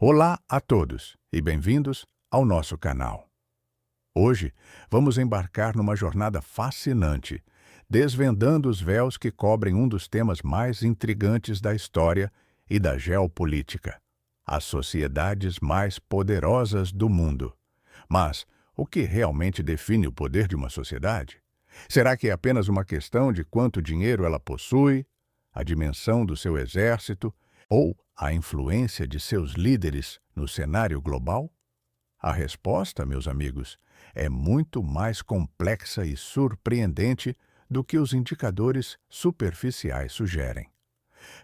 Olá a todos e bem-vindos ao nosso canal. Hoje vamos embarcar numa jornada fascinante, desvendando os véus que cobrem um dos temas mais intrigantes da história e da geopolítica: as sociedades mais poderosas do mundo. Mas o que realmente define o poder de uma sociedade? Será que é apenas uma questão de quanto dinheiro ela possui, a dimensão do seu exército ou a influência de seus líderes no cenário global? A resposta, meus amigos, é muito mais complexa e surpreendente do que os indicadores superficiais sugerem.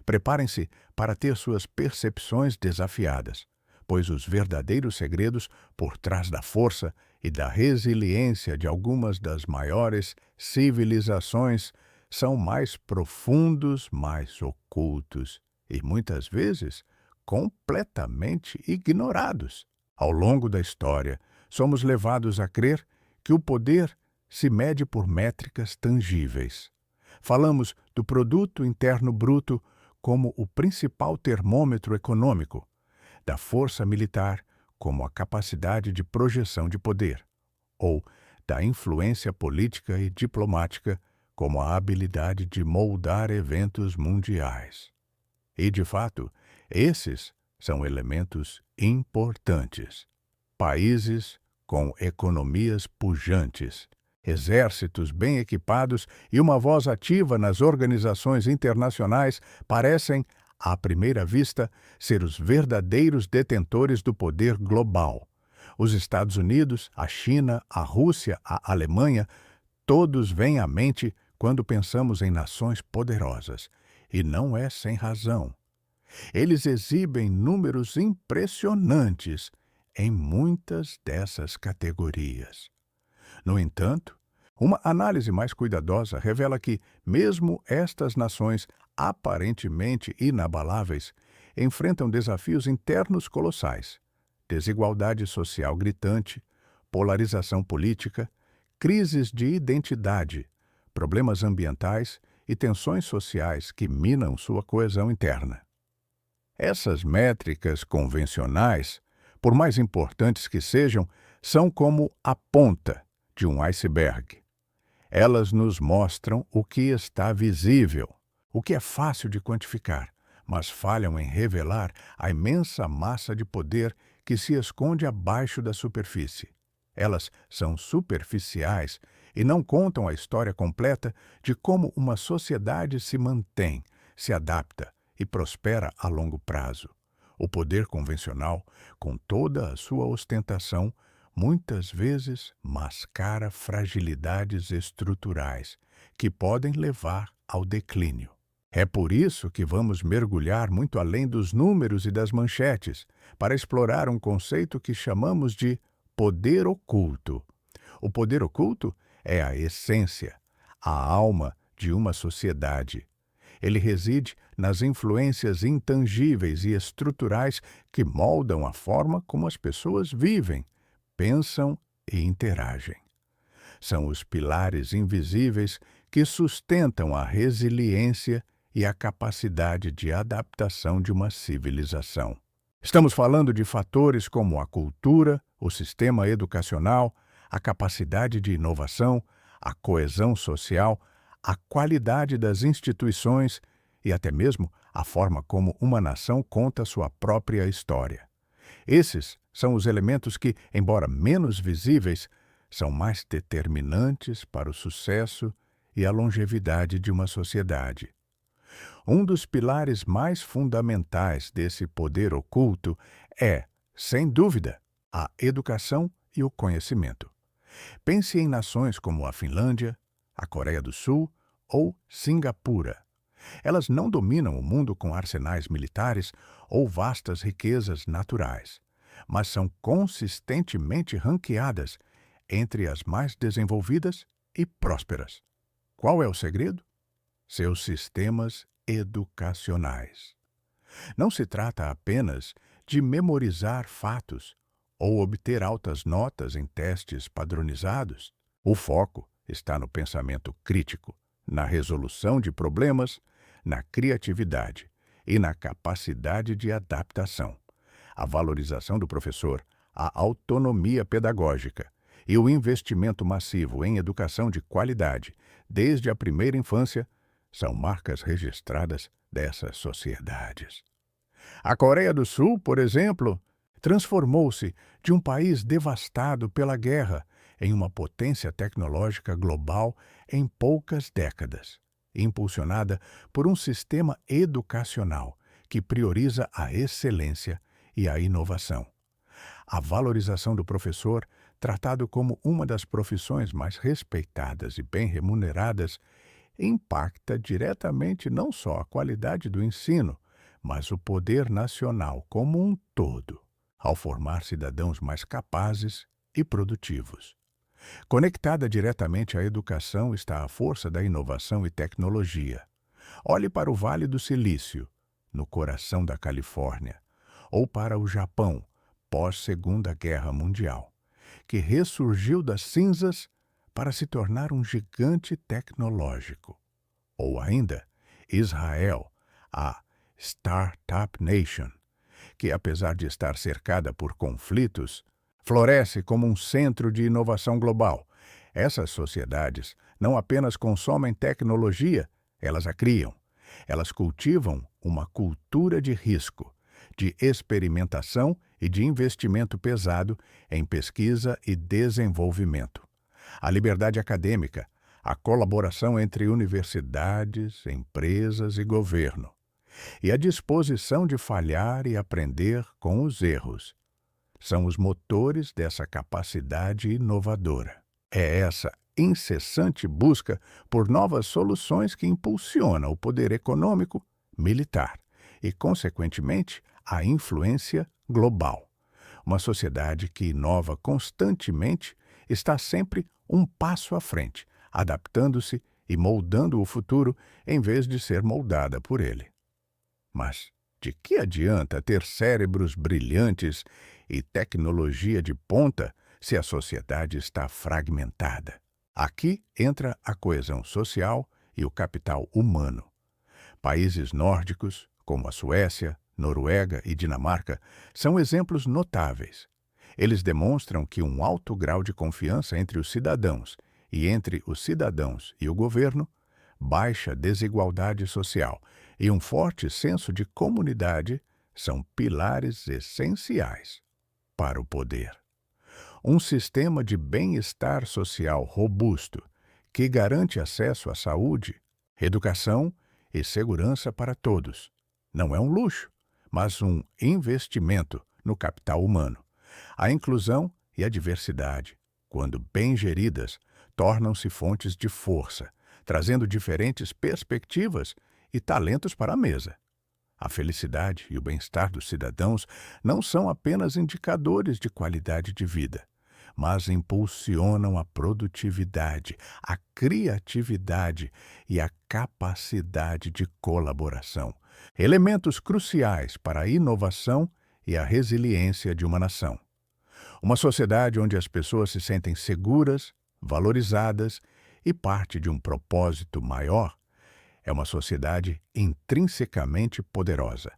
Preparem-se para ter suas percepções desafiadas, pois os verdadeiros segredos por trás da força e da resiliência de algumas das maiores civilizações são mais profundos, mais ocultos e, muitas vezes, completamente ignorados. Ao longo da história, somos levados a crer que o poder se mede por métricas tangíveis. Falamos do produto interno bruto como o principal termômetro econômico, da força militar como a capacidade de projeção de poder, ou da influência política e diplomática como a habilidade de moldar eventos mundiais. E, de fato, esses são elementos importantes. Países com economias pujantes, exércitos bem equipados e uma voz ativa nas organizações internacionais parecem, à primeira vista, ser os verdadeiros detentores do poder global. Os Estados Unidos, a China, a Rússia, a Alemanha, todos vêm à mente quando pensamos em nações poderosas. E não é sem razão. Eles exibem números impressionantes em muitas dessas categorias. No entanto, uma análise mais cuidadosa revela que, mesmo estas nações aparentemente inabaláveis, enfrentam desafios internos colossais: desigualdade social gritante, polarização política, crises de identidade, problemas ambientais e tensões sociais que minam sua coesão interna. Essas métricas convencionais, por mais importantes que sejam, são como a ponta de um iceberg. Elas nos mostram o que está visível, o que é fácil de quantificar, mas falham em revelar a imensa massa de poder que se esconde abaixo da superfície. Elas são superficiais e não contam a história completa de como uma sociedade se mantém, se adapta e prospera a longo prazo. O poder convencional, com toda a sua ostentação, muitas vezes mascara fragilidades estruturais que podem levar ao declínio. É por isso que vamos mergulhar muito além dos números e das manchetes, para explorar um conceito que chamamos de poder oculto. O poder oculto é a essência, a alma de uma sociedade. Ele reside nas influências intangíveis e estruturais que moldam a forma como as pessoas vivem, pensam e interagem. São os pilares invisíveis que sustentam a resiliência e a capacidade de adaptação de uma civilização. Estamos falando de fatores como a cultura, o sistema educacional, a capacidade de inovação, a coesão social, a qualidade das instituições e até mesmo a forma como uma nação conta sua própria história. Esses são os elementos que, embora menos visíveis, são mais determinantes para o sucesso e a longevidade de uma sociedade. Um dos pilares mais fundamentais desse poder oculto é, sem dúvida, a educação e o conhecimento. Pense em nações como a Finlândia, a Coreia do Sul ou Singapura. Elas não dominam o mundo com arsenais militares ou vastas riquezas naturais, mas são consistentemente ranqueadas entre as mais desenvolvidas e prósperas. Qual é o segredo? Seus sistemas educacionais. Não se trata apenas de memorizar fatos ou obter altas notas em testes padronizados. O foco está no pensamento crítico, na resolução de problemas, na criatividade e na capacidade de adaptação. a valorização do professor, a autonomia pedagógica e o investimento massivo em educação de qualidade, desde a primeira infância, são marcas registradas dessas sociedades. A Coreia do Sul, por exemplo, transformou-se de um país devastado pela guerra em uma potência tecnológica global em poucas décadas, impulsionada por um sistema educacional que prioriza a excelência e a inovação. A valorização do professor, tratado como uma das profissões mais respeitadas e bem remuneradas, impacta diretamente não só a qualidade do ensino, mas o poder nacional como um todo, ao formar cidadãos mais capazes e produtivos. Conectada diretamente à educação está a força da inovação e tecnologia. Olhe para o Vale do Silício, no coração da Califórnia, ou para o Japão, pós-Segunda Guerra Mundial, que ressurgiu das cinzas para se tornar um gigante tecnológico. Ou ainda, Israel, a Startup Nation, que apesar de estar cercada por conflitos, floresce como um centro de inovação global. Essas sociedades não apenas consomem tecnologia, elas a criam. Elas cultivam uma cultura de risco, de experimentação e de investimento pesado em pesquisa e desenvolvimento. A liberdade acadêmica, a colaboração entre universidades, empresas e governo, e a disposição de falhar e aprender com os erros, são os motores dessa capacidade inovadora. É essa incessante busca por novas soluções que impulsiona o poder econômico, militar e, consequentemente, a influência global. Uma sociedade que inova constantemente está sempre um passo à frente, adaptando-se e moldando o futuro em vez de ser moldada por ele. Mas de que adianta ter cérebros brilhantes e tecnologia de ponta se a sociedade está fragmentada? Aqui entra a coesão social e o capital humano. Países nórdicos, como a Suécia, Noruega e Dinamarca, são exemplos notáveis. Eles demonstram que um alto grau de confiança entre os cidadãos e entre os cidadãos e o governo, baixa desigualdade social e um forte senso de comunidade são pilares essenciais para o poder. Um sistema de bem-estar social robusto que garante acesso à saúde, educação e segurança para todos não é um luxo, mas um investimento no capital humano. A inclusão e a diversidade, quando bem geridas, tornam-se fontes de força, trazendo diferentes perspectivas e talentos para a mesa. A felicidade e o bem-estar dos cidadãos não são apenas indicadores de qualidade de vida, mas impulsionam a produtividade, a criatividade e a capacidade de colaboração, elementos cruciais para a inovação e a resiliência de uma nação. Uma sociedade onde as pessoas se sentem seguras, valorizadas e parte de um propósito maior é uma sociedade intrinsecamente poderosa.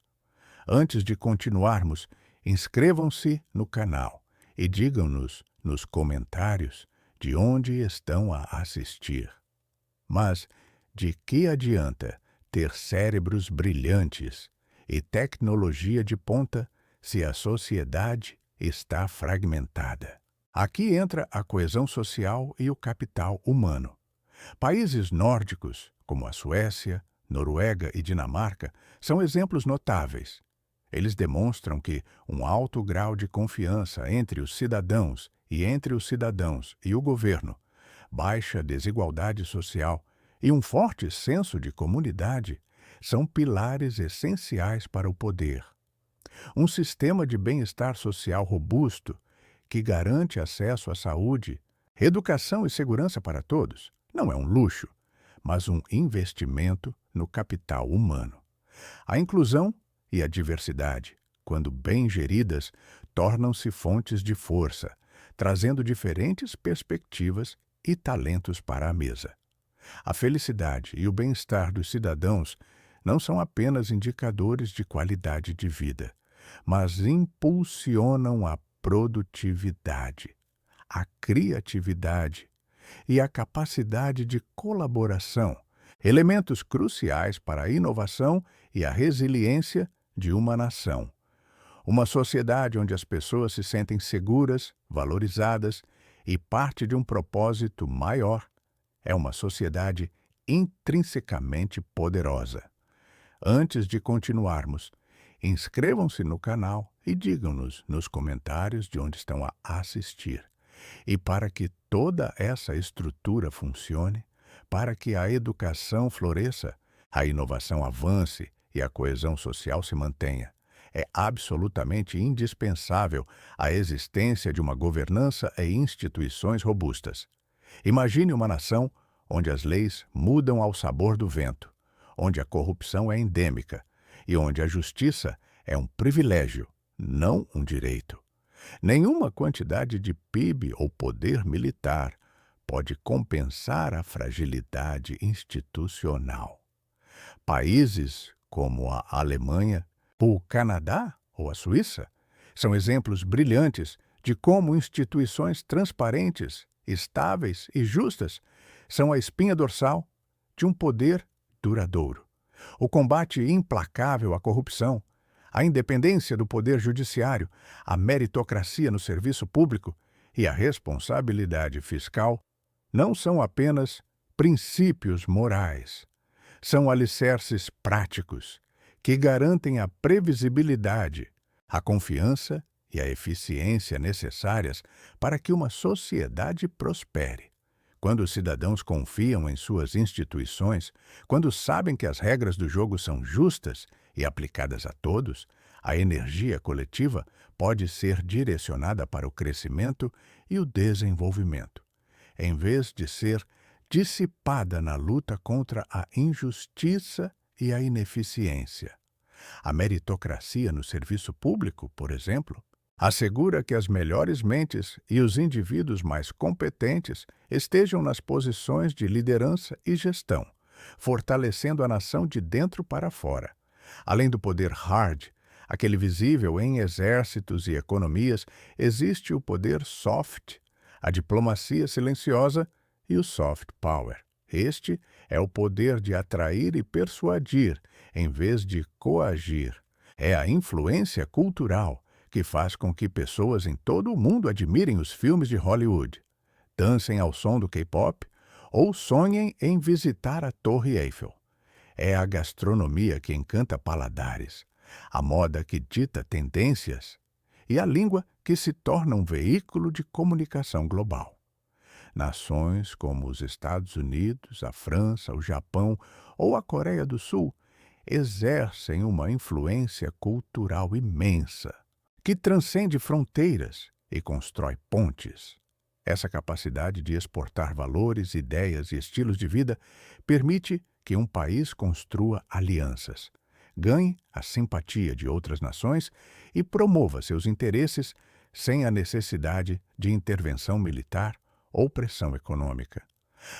Antes de continuarmos, inscrevam-se no canal e digam-nos nos comentários de onde estão a assistir. Mas de que adianta ter cérebros brilhantes e tecnologia de ponta se a sociedade está fragmentada? Aqui entra a coesão social e o capital humano. Países nórdicos, como a Suécia, Noruega e Dinamarca, são exemplos notáveis. Eles demonstram que um alto grau de confiança entre os cidadãos e entre os cidadãos e o governo, baixa desigualdade social e um forte senso de comunidade são pilares essenciais para o poder. Um sistema de bem-estar social robusto que garante acesso à saúde, educação e segurança para todos não é um luxo, mas um investimento no capital humano. A inclusão e a diversidade, quando bem geridas, tornam-se fontes de força, trazendo diferentes perspectivas e talentos para a mesa. A felicidade e o bem-estar dos cidadãos não são apenas indicadores de qualidade de vida, mas impulsionam a produtividade, a criatividade e a capacidade de colaboração, elementos cruciais para a inovação e a resiliência de uma nação. Uma sociedade onde as pessoas se sentem seguras, valorizadas e parte de um propósito maior é uma sociedade intrinsecamente poderosa. Antes de continuarmos, inscrevam-se no canal e digam-nos nos comentários de onde estão a assistir. E para que toda essa estrutura funcione, para que a educação floresça, a inovação avance e a coesão social se mantenha, é absolutamente indispensável a existência de uma governança e instituições robustas. Imagine uma nação onde as leis mudam ao sabor do vento, onde a corrupção é endêmica e onde a justiça é um privilégio, não um direito. Nenhuma quantidade de PIB ou poder militar pode compensar a fragilidade institucional. Países como a Alemanha, o Canadá ou a Suíça são exemplos brilhantes de como instituições transparentes, estáveis e justas são a espinha dorsal de um poder duradouro. O combate implacável à corrupção, a independência do poder judiciário, a meritocracia no serviço público e a responsabilidade fiscal não são apenas princípios morais. São alicerces práticos que garantem a previsibilidade, a confiança e a eficiência necessárias para que uma sociedade prospere. Quando os cidadãos confiam em suas instituições, quando sabem que as regras do jogo são justas e aplicadas a todos, a energia coletiva pode ser direcionada para o crescimento e o desenvolvimento, em vez de ser dissipada na luta contra a injustiça e a ineficiência. A meritocracia no serviço público, por exemplo, assegura que as melhores mentes e os indivíduos mais competentes estejam nas posições de liderança e gestão, fortalecendo a nação de dentro para fora. Além do poder hard, aquele visível em exércitos e economias, existe o poder soft, a diplomacia silenciosa e o soft power. Este é o poder de atrair e persuadir, em vez de coagir. É a influência cultural que faz com que pessoas em todo o mundo admirem os filmes de Hollywood, dancem ao som do K-pop ou sonhem em visitar a Torre Eiffel. É a gastronomia que encanta paladares, a moda que dita tendências e a língua que se torna um veículo de comunicação global. Nações como os Estados Unidos, a França, o Japão ou a Coreia do Sul exercem uma influência cultural imensa, que transcende fronteiras e constrói pontes. Essa capacidade de exportar valores, ideias e estilos de vida permite que um país construa alianças, ganhe a simpatia de outras nações e promova seus interesses sem a necessidade de intervenção militar ou pressão econômica.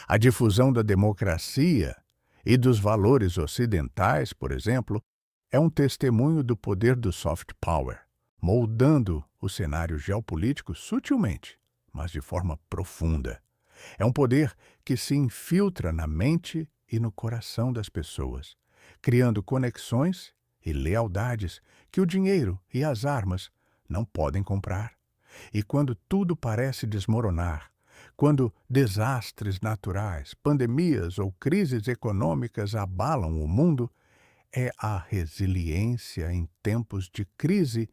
A difusão da democracia e dos valores ocidentais, por exemplo, é um testemunho do poder do soft power, moldando o cenário geopolítico sutilmente, mas de forma profunda. É um poder que se infiltra na mente e no coração das pessoas, criando conexões e lealdades que o dinheiro e as armas não podem comprar. E quando tudo parece desmoronar, quando desastres naturais, pandemias ou crises econômicas abalam o mundo, é a resiliência em tempos de crise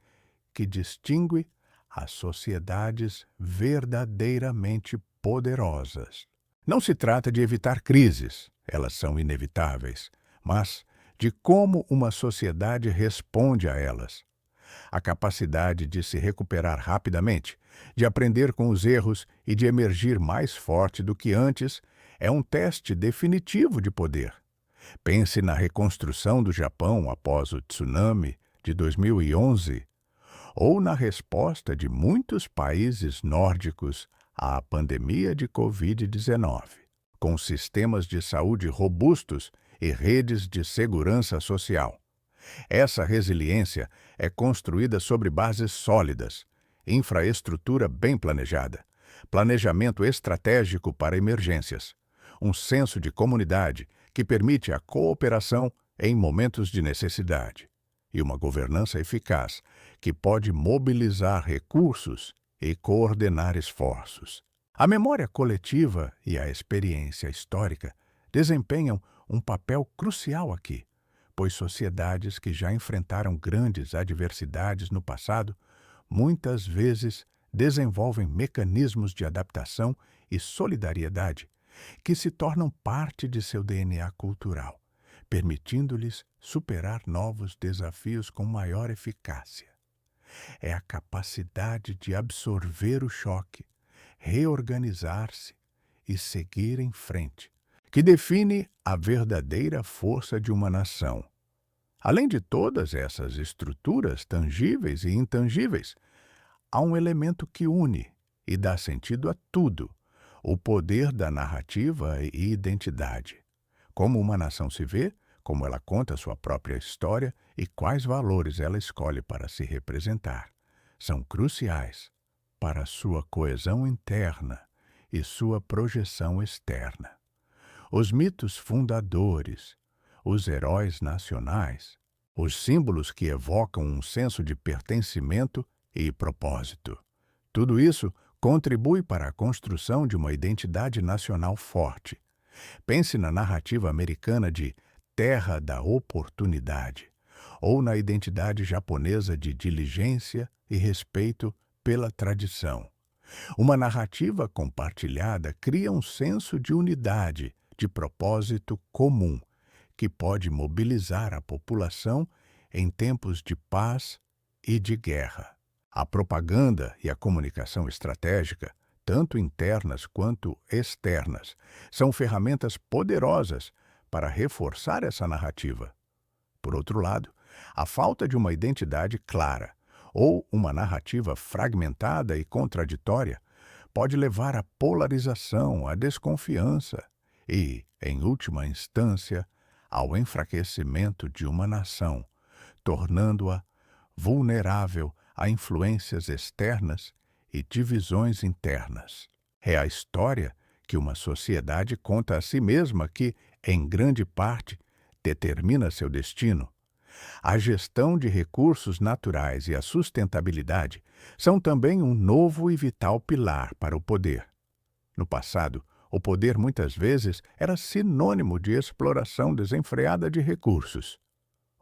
que distingue as sociedades verdadeiramente poderosas. Não se trata de evitar crises, elas são inevitáveis, mas de como uma sociedade responde a elas. A capacidade de se recuperar rapidamente, de aprender com os erros e de emergir mais forte do que antes é um teste definitivo de poder. Pense na reconstrução do Japão após o tsunami de 2011, ou na resposta de muitos países nórdicos à pandemia de Covid-19. Com sistemas de saúde robustos e redes de segurança social, Essa resiliência é construída sobre bases sólidas, infraestrutura bem planejada, planejamento estratégico para emergências, um senso de comunidade que permite a cooperação em momentos de necessidade, e uma governança eficaz que pode mobilizar recursos e coordenar esforços. A memória coletiva e a experiência histórica desempenham um papel crucial aqui, pois sociedades que já enfrentaram grandes adversidades no passado muitas vezes desenvolvem mecanismos de adaptação e solidariedade que se tornam parte de seu DNA cultural, permitindo-lhes superar novos desafios com maior eficácia. É a capacidade de absorver o choque, reorganizar-se e seguir em frente que define a verdadeira força de uma nação. Além de todas essas estruturas tangíveis e intangíveis, há um elemento que une e dá sentido a tudo: o poder da narrativa e identidade. Como uma nação se vê, como ela conta sua própria história e quais valores ela escolhe para se representar, são cruciais para sua coesão interna e sua projeção externa. Os mitos fundadores, os heróis nacionais, os símbolos que evocam um senso de pertencimento e propósito. Tudo isso contribui para a construção de uma identidade nacional forte. Pense na narrativa americana de Terra da Oportunidade, ou na identidade japonesa de diligência e respeito pela tradição. Uma narrativa compartilhada cria um senso de unidade, de propósito comum, que pode mobilizar a população em tempos de paz e de guerra. A propaganda e a comunicação estratégica, tanto internas quanto externas, são ferramentas poderosas para reforçar essa narrativa. Por outro lado, a falta de uma identidade clara ou uma narrativa fragmentada e contraditória pode levar à polarização, à desconfiança e, em última instância, ao enfraquecimento de uma nação, tornando-a vulnerável a influências externas e divisões internas. É a história que uma sociedade conta a si mesma que, em grande parte, determina seu destino. A gestão de recursos naturais e a sustentabilidade são também um novo e vital pilar para o poder. No passado, o poder muitas vezes era sinônimo de exploração desenfreada de recursos.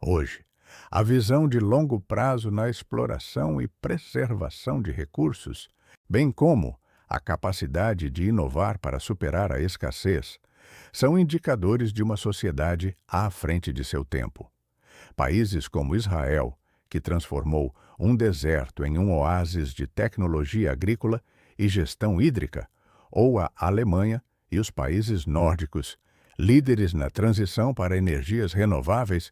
Hoje, a visão de longo prazo na exploração e preservação de recursos, bem como a capacidade de inovar para superar a escassez, são indicadores de uma sociedade à frente de seu tempo. Países como Israel, que transformou um deserto em um oásis de tecnologia agrícola e gestão hídrica, ou a Alemanha e os países nórdicos, líderes na transição para energias renováveis,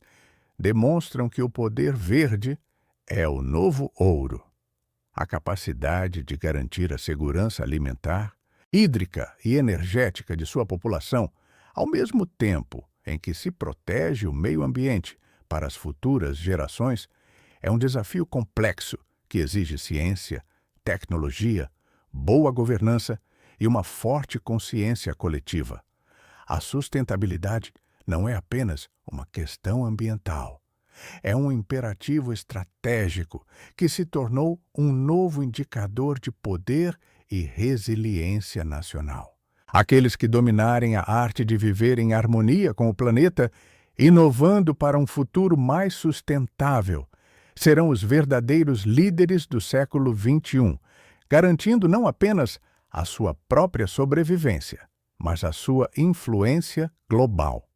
demonstram que o poder verde é o novo ouro. A capacidade de garantir a segurança alimentar, hídrica e energética de sua população, ao mesmo tempo em que se protege o meio ambiente para as futuras gerações, é um desafio complexo que exige ciência, tecnologia, boa governança e uma forte consciência coletiva. A sustentabilidade não é apenas uma questão ambiental. É um imperativo estratégico que se tornou um novo indicador de poder e resiliência nacional. Aqueles que dominarem a arte de viver em harmonia com o planeta, inovando para um futuro mais sustentável, serão os verdadeiros líderes do século XXI, garantindo não apenas a sua própria sobrevivência, mas a sua influência global.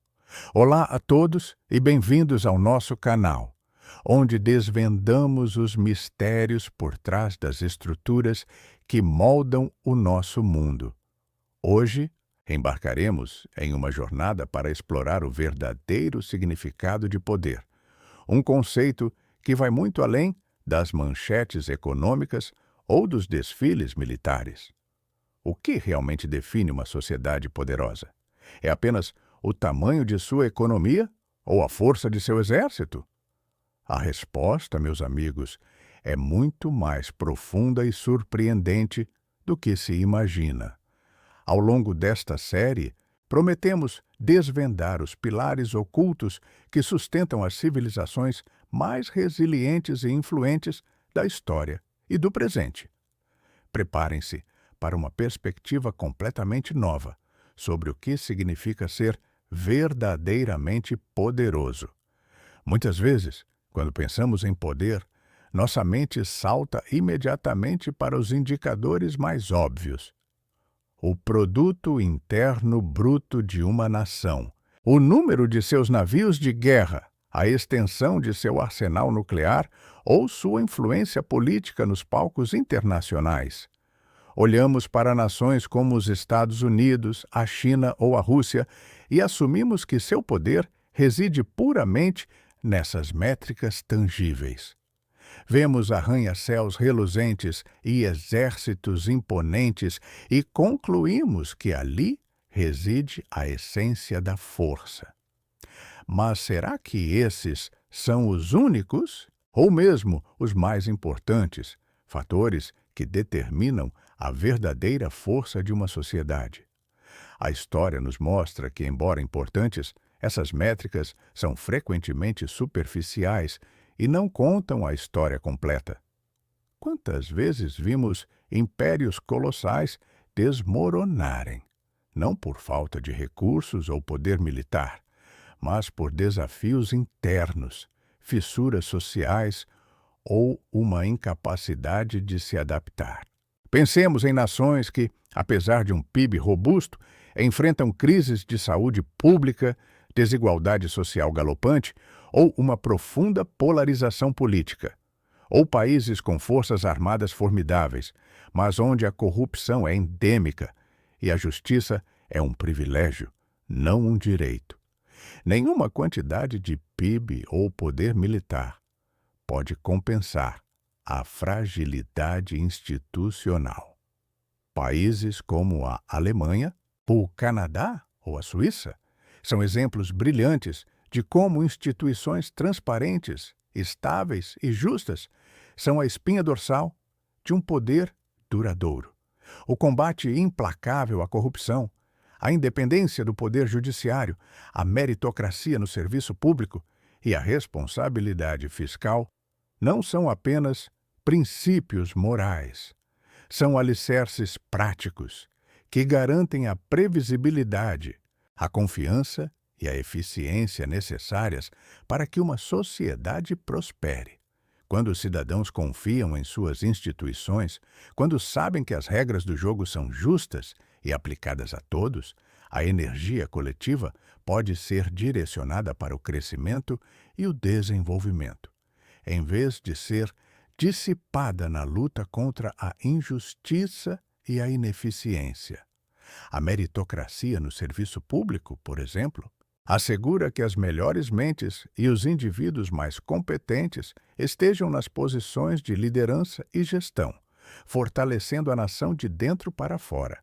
Olá a todos e bem-vindos ao nosso canal, onde desvendamos os mistérios por trás das estruturas que moldam o nosso mundo. Hoje, embarcaremos em uma jornada para explorar o verdadeiro significado de poder, um conceito que vai muito além das manchetes econômicas ou dos desfiles militares. O que realmente define uma sociedade poderosa? É apenas o tamanho de sua economia ou a força de seu exército? A resposta, meus amigos, é muito mais profunda e surpreendente do que se imagina. Ao longo desta série, prometemos desvendar os pilares ocultos que sustentam as civilizações mais resilientes e influentes da história e do presente. Preparem-se para uma perspectiva completamente nova sobre o que significa ser verdadeiramente poderoso. Muitas vezes, quando pensamos em poder, nossa mente salta imediatamente para os indicadores mais óbvios. O produto interno bruto de uma nação, o número de seus navios de guerra, a extensão de seu arsenal nuclear ou sua influência política nos palcos internacionais. Olhamos para nações como os Estados Unidos, a China ou a Rússia e assumimos que seu poder reside puramente nessas métricas tangíveis. Vemos arranha-céus reluzentes e exércitos imponentes e concluímos que ali reside a essência da força. Mas será que esses são os únicos, ou mesmo os mais importantes, fatores que determinam a verdadeira força de uma sociedade? A história nos mostra que, embora importantes, essas métricas são frequentemente superficiais e não contam a história completa. Quantas vezes vimos impérios colossais desmoronarem, não por falta de recursos ou poder militar, mas por desafios internos, fissuras sociais ou uma incapacidade de se adaptar? Pensemos em nações que, apesar de um PIB robusto, enfrentam crises de saúde pública, desigualdade social galopante ou uma profunda polarização política. Ou países com forças armadas formidáveis, mas onde a corrupção é endêmica e a justiça é um privilégio, não um direito. Nenhuma quantidade de PIB ou poder militar pode compensar a fragilidade institucional. Países como a Alemanha, o Canadá ou a Suíça são exemplos brilhantes de como instituições transparentes, estáveis e justas são a espinha dorsal de um poder duradouro. O combate implacável à corrupção, a independência do poder judiciário, a meritocracia no serviço público e a responsabilidade fiscal não são apenas princípios morais. São alicerces práticos que garantem a previsibilidade, a confiança e a eficiência necessárias para que uma sociedade prospere. Quando os cidadãos confiam em suas instituições, quando sabem que as regras do jogo são justas e aplicadas a todos, a energia coletiva pode ser direcionada para o crescimento e o desenvolvimento, em vez de ser dissipada na luta contra a injustiça e a ineficiência. A meritocracia no serviço público, por exemplo, assegura que as melhores mentes e os indivíduos mais competentes estejam nas posições de liderança e gestão, fortalecendo a nação de dentro para fora.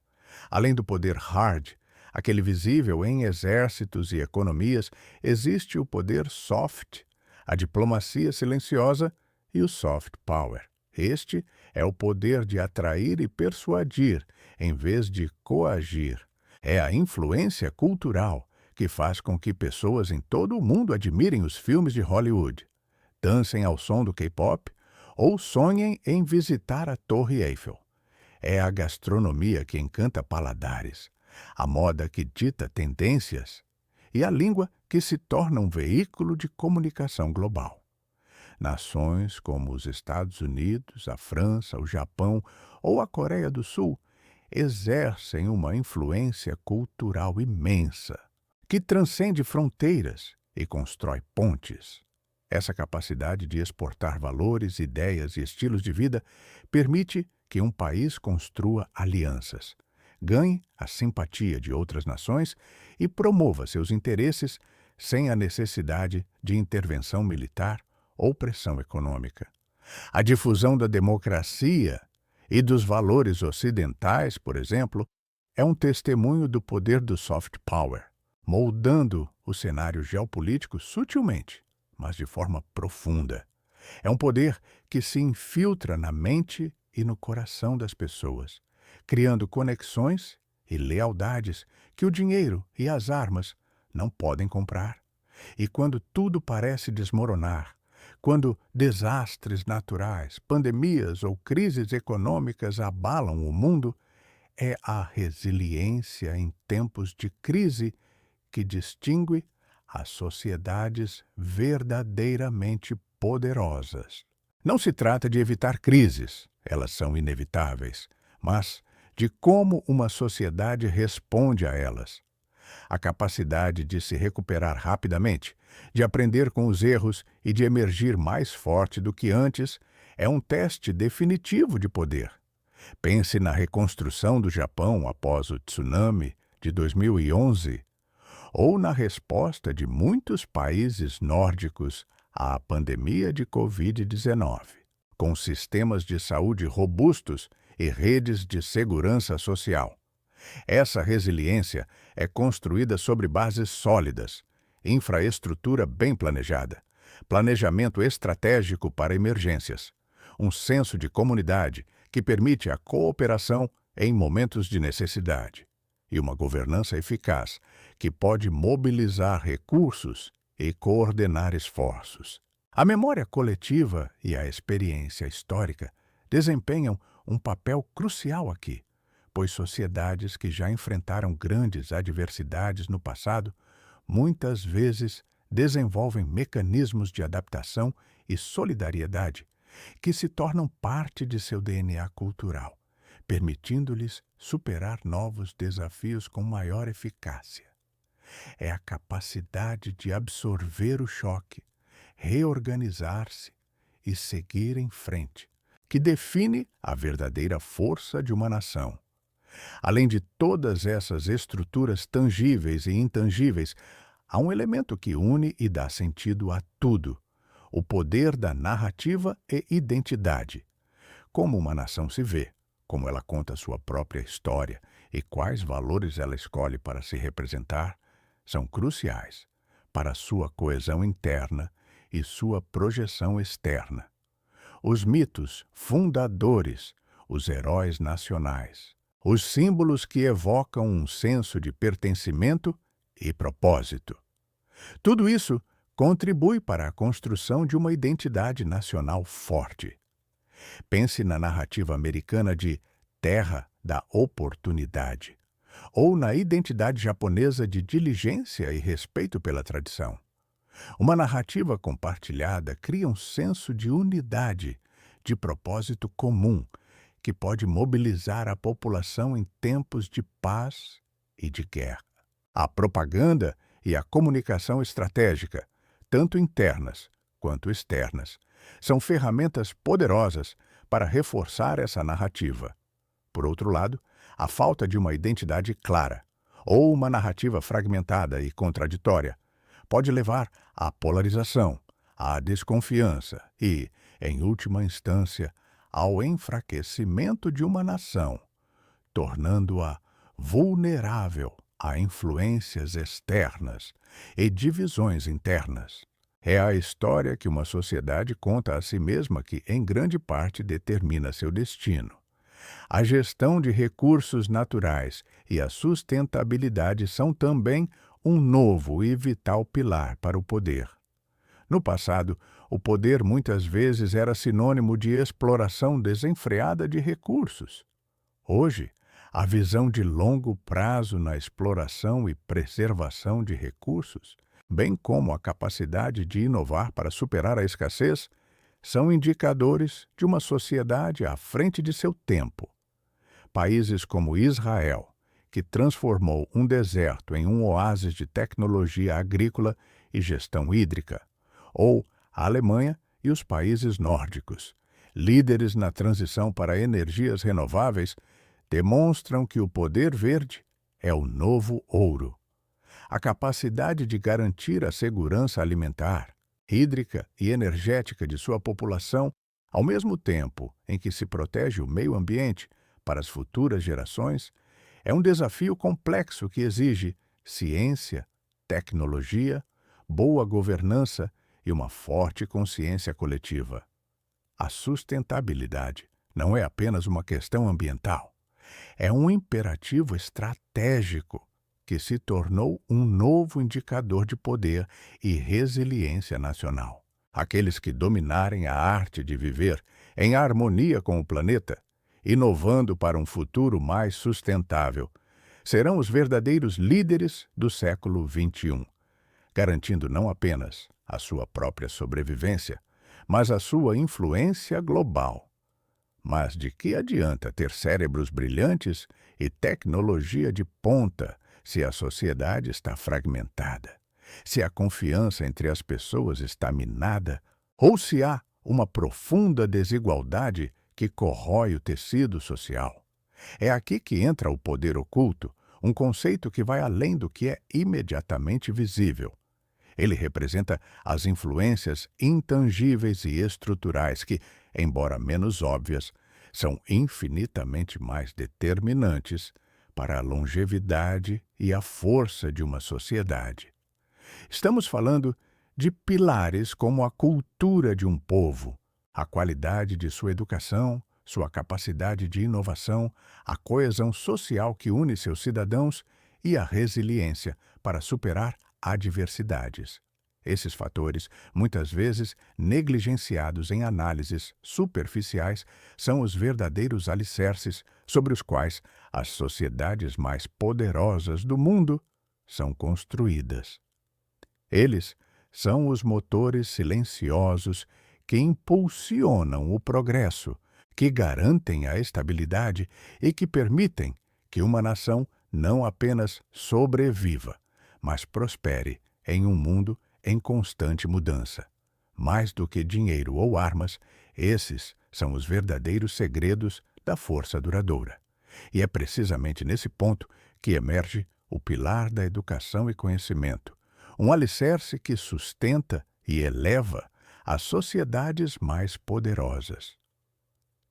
Além do poder hard, aquele visível em exércitos e economias, existe o poder soft, a diplomacia silenciosa e o soft power. Este é o poder de atrair e persuadir, em vez de coagir. É a influência cultural que faz com que pessoas em todo o mundo admirem os filmes de Hollywood, dancem ao som do K-pop ou sonhem em visitar a Torre Eiffel. É a gastronomia que encanta paladares, a moda que dita tendências e a língua que se torna um veículo de comunicação global. Nações como os Estados Unidos, a França, o Japão ou a Coreia do Sul exercem uma influência cultural imensa, que transcende fronteiras e constrói pontes. Essa capacidade de exportar valores, ideias e estilos de vida permite que um país construa alianças, ganhe a simpatia de outras nações e promova seus interesses sem a necessidade de intervenção militar ou pressão econômica. A difusão da democracia e dos valores ocidentais, por exemplo, é um testemunho do poder do soft power, moldando o cenário geopolítico sutilmente. mas de forma profunda. É um poder que se infiltra na mente e no coração das pessoas, criando conexões e lealdades que o dinheiro e as armas não podem comprar. E quando tudo parece desmoronar, quando desastres naturais, pandemias ou crises econômicas abalam o mundo, é a resiliência em tempos de crise que distingue as sociedades verdadeiramente poderosas. Não se trata de evitar crises, elas são inevitáveis, mas de como uma sociedade responde a elas. A capacidade de se recuperar rapidamente, de aprender com os erros e de emergir mais forte do que antes é um teste definitivo de poder. Pense na reconstrução do Japão após o tsunami de 2011 ou na resposta de muitos países nórdicos à pandemia de Covid-19, com sistemas de saúde robustos e redes de segurança social. Essa resiliência é construída sobre bases sólidas, infraestrutura bem planejada, planejamento estratégico para emergências, um senso de comunidade que permite a cooperação em momentos de necessidade, e uma governança eficaz que pode mobilizar recursos e coordenar esforços. A memória coletiva e a experiência histórica desempenham um papel crucial aqui, pois sociedades que já enfrentaram grandes adversidades no passado muitas vezes desenvolvem mecanismos de adaptação e solidariedade que se tornam parte de seu DNA cultural, permitindo-lhes superar novos desafios com maior eficácia. É a capacidade de absorver o choque, reorganizar-se e seguir em frente que define a verdadeira força de uma nação. Além de todas essas estruturas tangíveis e intangíveis, há um elemento que une e dá sentido a tudo: o poder da narrativa e identidade. Como uma nação se vê, como ela conta sua própria história e quais valores ela escolhe para se representar, são cruciais para sua coesão interna e sua projeção externa. Os mitos fundadores, os heróis nacionais, os símbolos que evocam um senso de pertencimento e propósito. Tudo isso contribui para a construção de uma identidade nacional forte. Pense na narrativa americana de Terra da Oportunidade, ou na identidade japonesa de diligência e respeito pela tradição. Uma narrativa compartilhada cria um senso de unidade, de propósito comum, que pode mobilizar a população em tempos de paz e de guerra. A propaganda e a comunicação estratégica, tanto internas quanto externas, são ferramentas poderosas para reforçar essa narrativa. Por outro lado, a falta de uma identidade clara, ou uma narrativa fragmentada e contraditória, pode levar à polarização, à desconfiança e, em última instância, ao enfraquecimento de uma nação, tornando-a vulnerável a influências externas e divisões internas. É a história que uma sociedade conta a si mesma que, em grande parte, determina seu destino. A gestão de recursos naturais e a sustentabilidade são também um novo e vital pilar para o poder. No passado, o poder muitas vezes era sinônimo de exploração desenfreada de recursos. Hoje, a visão de longo prazo na exploração e preservação de recursos, bem como a capacidade de inovar para superar a escassez, são indicadores de uma sociedade à frente de seu tempo. Países como Israel, que transformou um deserto em um oásis de tecnologia agrícola e gestão hídrica, ou a Alemanha e os países nórdicos, líderes na transição para energias renováveis, demonstram que o poder verde é o novo ouro. A capacidade de garantir a segurança alimentar, hídrica e energética de sua população, ao mesmo tempo em que se protege o meio ambiente para as futuras gerações, é um desafio complexo que exige ciência, tecnologia, boa governança e uma forte consciência coletiva. A sustentabilidade não é apenas uma questão ambiental, é um imperativo estratégico que se tornou um novo indicador de poder e resiliência nacional. Aqueles que dominarem a arte de viver em harmonia com o planeta, inovando para um futuro mais sustentável, serão os verdadeiros líderes do século XXI, garantindo não apenas a sua própria sobrevivência, mas a sua influência global. Mas de que adianta ter cérebros brilhantes e tecnologia de ponta se a sociedade está fragmentada, se a confiança entre as pessoas está minada ou se há uma profunda desigualdade que corrói o tecido social? É aqui que entra o poder oculto, um conceito que vai além do que é imediatamente visível. Ele representa as influências intangíveis e estruturais que, embora menos óbvias, são infinitamente mais determinantes para a longevidade e a força de uma sociedade. Estamos falando de pilares como a cultura de um povo, a qualidade de sua educação, sua capacidade de inovação, a coesão social que une seus cidadãos e a resiliência para superar adversidades. Esses fatores, muitas vezes negligenciados em análises superficiais, são os verdadeiros alicerces sobre os quais as sociedades mais poderosas do mundo são construídas. Eles são os motores silenciosos que impulsionam o progresso, que garantem a estabilidade e que permitem que uma nação não apenas sobreviva, mas prospere em um mundo em constante mudança. Mais do que dinheiro ou armas, esses são os verdadeiros segredos da força duradoura. E é precisamente nesse ponto que emerge o pilar da educação e conhecimento, um alicerce que sustenta e eleva as sociedades mais poderosas.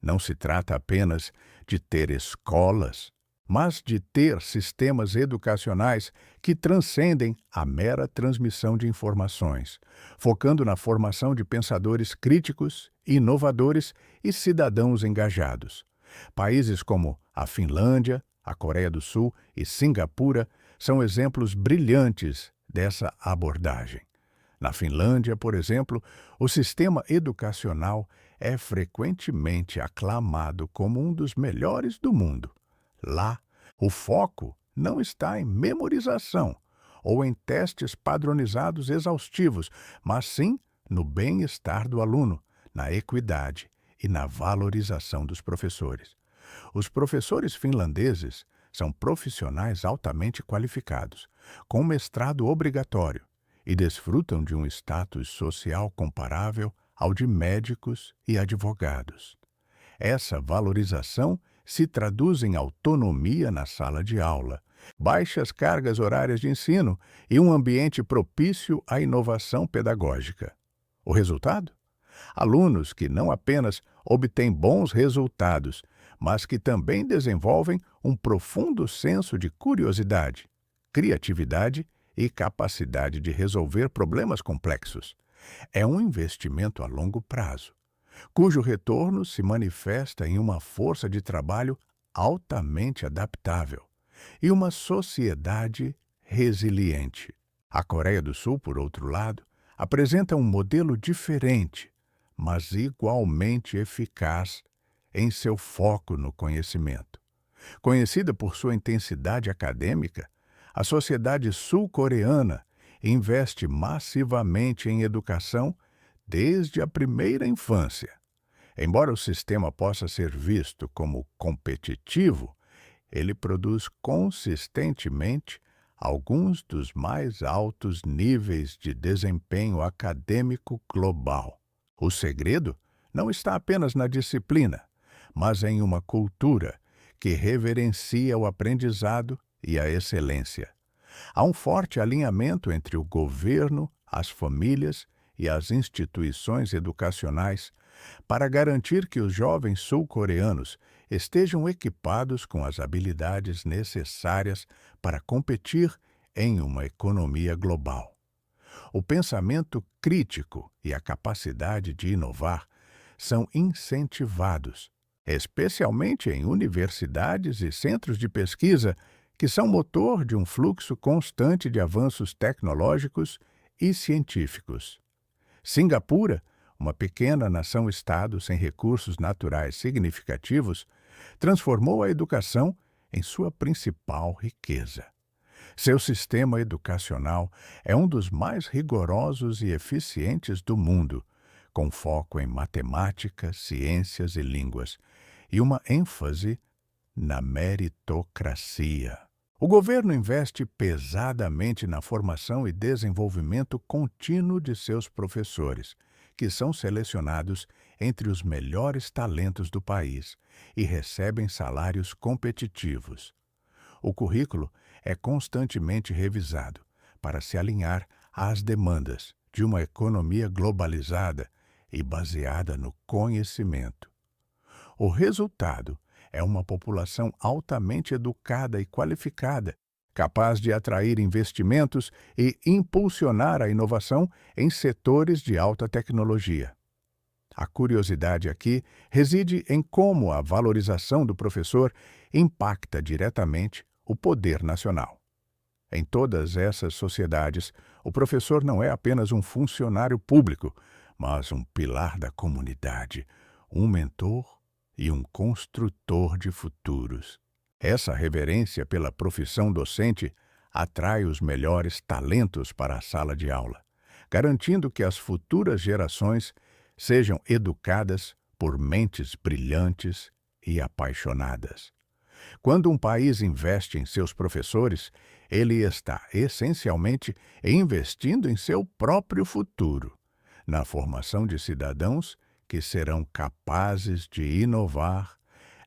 Não se trata apenas de ter escolas, mas de ter sistemas educacionais que transcendem a mera transmissão de informações, focando na formação de pensadores críticos, inovadores e cidadãos engajados. Países como a Finlândia, a Coreia do Sul e Singapura são exemplos brilhantes dessa abordagem. Na Finlândia, por exemplo, o sistema educacional é frequentemente aclamado como um dos melhores do mundo. Lá, o foco não está em memorização ou em testes padronizados exaustivos, mas sim no bem-estar do aluno, na equidade e na valorização dos professores. Os professores finlandeses são profissionais altamente qualificados, com mestrado obrigatório, e desfrutam de um status social comparável ao de médicos e advogados. Essa valorização se traduz em autonomia na sala de aula, baixas cargas horárias de ensino e um ambiente propício à inovação pedagógica. O resultado? Alunos que não apenas obtêm bons resultados, mas que também desenvolvem um profundo senso de curiosidade, criatividade e capacidade de resolver problemas complexos. É um investimento a longo prazo, cujo retorno se manifesta em uma força de trabalho altamente adaptável e uma sociedade resiliente. A Coreia do Sul, por outro lado, apresenta um modelo diferente, mas igualmente eficaz em seu foco no conhecimento. Conhecida por sua intensidade acadêmica, a sociedade sul-coreana investe massivamente em educação desde a primeira infância. Embora o sistema possa ser visto como competitivo, ele produz consistentemente alguns dos mais altos níveis de desempenho acadêmico global. O segredo não está apenas na disciplina, mas em uma cultura que reverencia o aprendizado e a excelência. Há um forte alinhamento entre o governo, as famílias e as instituições educacionais para garantir que os jovens sul-coreanos estejam equipados com as habilidades necessárias para competir em uma economia global. O pensamento crítico e a capacidade de inovar são incentivados, especialmente em universidades e centros de pesquisa, que são motor de um fluxo constante de avanços tecnológicos e científicos. Singapura, uma pequena nação-estado sem recursos naturais significativos, transformou a educação em sua principal riqueza. Seu sistema educacional é um dos mais rigorosos e eficientes do mundo, com foco em matemática, ciências e línguas, e uma ênfase na meritocracia. O governo investe pesadamente na formação e desenvolvimento contínuo de seus professores, que são selecionados entre os melhores talentos do país e recebem salários competitivos. O currículo é constantemente revisado para se alinhar às demandas de uma economia globalizada e baseada no conhecimento. O resultado é uma população altamente educada e qualificada, capaz de atrair investimentos e impulsionar a inovação em setores de alta tecnologia. A curiosidade aqui reside em como a valorização do professor impacta diretamente o poder nacional. Em todas essas sociedades, o professor não é apenas um funcionário público, mas um pilar da comunidade, um mentor e um construtor de futuros. Essa reverência pela profissão docente atrai os melhores talentos para a sala de aula, garantindo que as futuras gerações sejam educadas por mentes brilhantes e apaixonadas. Quando um país investe em seus professores, ele está essencialmente investindo em seu próprio futuro, na formação de cidadãos que serão capazes de inovar,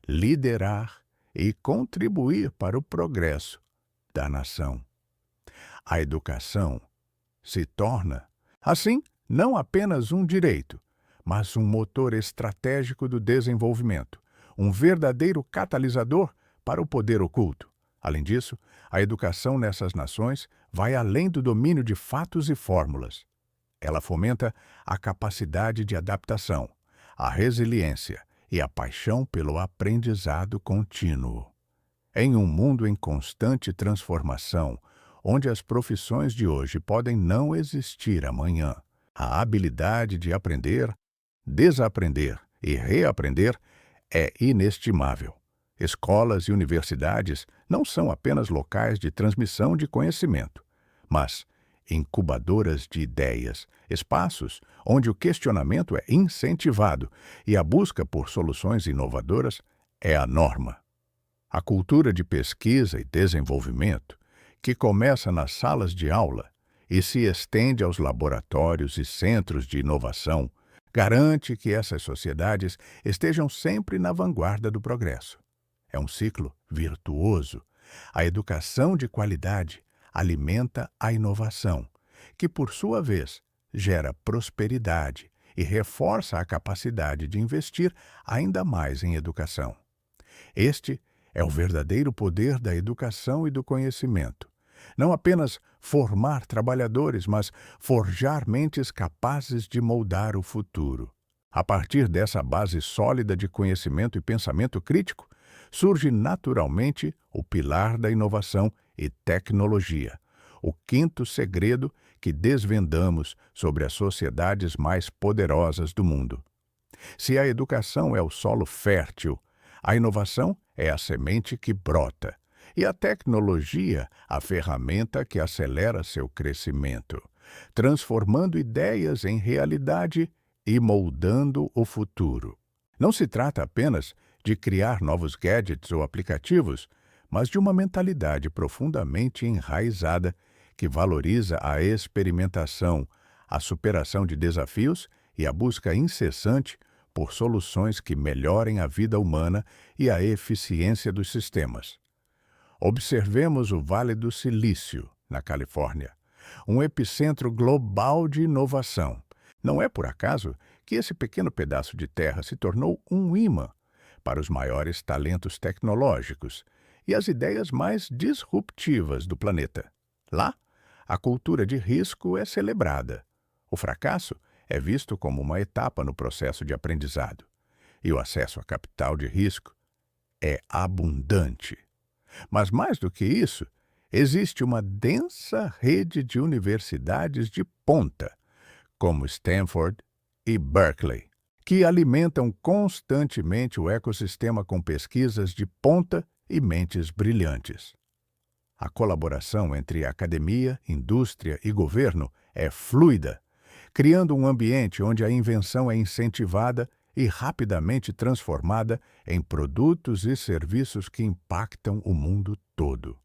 liderar e contribuir para o progresso da nação. A educação se torna, assim, não apenas um direito, mas um motor estratégico do desenvolvimento, um verdadeiro catalisador para o poder oculto. Além disso, a educação nessas nações vai além do domínio de fatos e fórmulas. Ela fomenta a capacidade de adaptação, a resiliência e a paixão pelo aprendizado contínuo. Em um mundo em constante transformação, onde as profissões de hoje podem não existir amanhã, a habilidade de aprender, desaprender e reaprender é inestimável. Escolas e universidades não são apenas locais de transmissão de conhecimento, mas incubadoras de ideias, espaços onde o questionamento é incentivado e a busca por soluções inovadoras é a norma. A cultura de pesquisa e desenvolvimento, que começa nas salas de aula e se estende aos laboratórios e centros de inovação, garante que essas sociedades estejam sempre na vanguarda do progresso. É um ciclo virtuoso. A educação de qualidade alimenta a inovação, que, por sua vez, gera prosperidade e reforça a capacidade de investir ainda mais em educação. Este é o verdadeiro poder da educação e do conhecimento. Não apenas formar trabalhadores, mas forjar mentes capazes de moldar o futuro. A partir dessa base sólida de conhecimento e pensamento crítico, surge naturalmente o pilar da inovação e tecnologia, o quinto segredo que desvendamos sobre as sociedades mais poderosas do mundo. Se a educação é o solo fértil, a inovação é a semente que brota, e a tecnologia a ferramenta que acelera seu crescimento, transformando ideias em realidade e moldando o futuro. Não se trata apenas de criar novos gadgets ou aplicativos, mas de uma mentalidade profundamente enraizada que valoriza a experimentação, a superação de desafios e a busca incessante por soluções que melhorem a vida humana e a eficiência dos sistemas. Observemos o Vale do Silício, na Califórnia, um epicentro global de inovação. Não é por acaso que esse pequeno pedaço de terra se tornou um imã para os maiores talentos tecnológicos e as ideias mais disruptivas do planeta. Lá, A cultura de risco é celebrada. O fracasso é visto como uma etapa no processo de aprendizado. E o acesso a capital de risco é abundante. Mas mais do que isso, existe uma densa rede de universidades de ponta, como Stanford e Berkeley, que alimentam constantemente o ecossistema com pesquisas de ponta e mentes brilhantes. A colaboração entre academia, indústria e governo é fluida, criando um ambiente onde a invenção é incentivada e rapidamente transformada em produtos e serviços que impactam o mundo todo.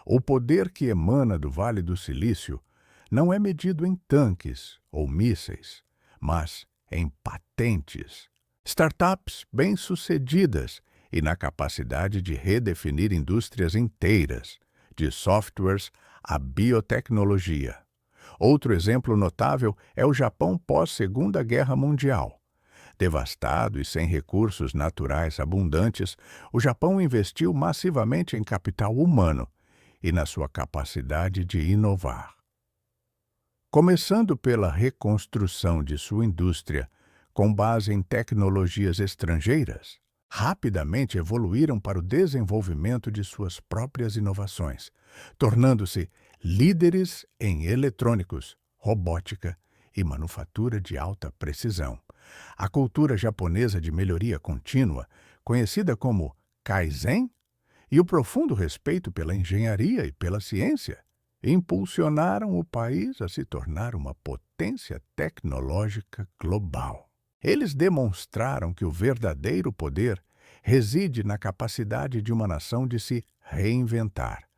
O poder que emana do Vale do Silício não é medido em tanques ou mísseis, mas em patentes, startups bem-sucedidas e na capacidade de redefinir indústrias inteiras, de softwares à biotecnologia. Outro exemplo notável é o Japão pós-Segunda Guerra Mundial. Devastado e sem recursos naturais abundantes, o Japão investiu massivamente em capital humano e na sua capacidade de inovar. Começando pela reconstrução de sua indústria com base em tecnologias estrangeiras, rapidamente evoluíram para o desenvolvimento de suas próprias inovações, tornando-se líderes em eletrônicos, robótica e manufatura de alta precisão. A cultura japonesa de melhoria contínua, conhecida como Kaizen, e o profundo respeito pela engenharia e pela ciência, impulsionaram o país a se tornar uma potência tecnológica global. Eles demonstraram que o verdadeiro poder reside na capacidade de uma nação de se reinventar,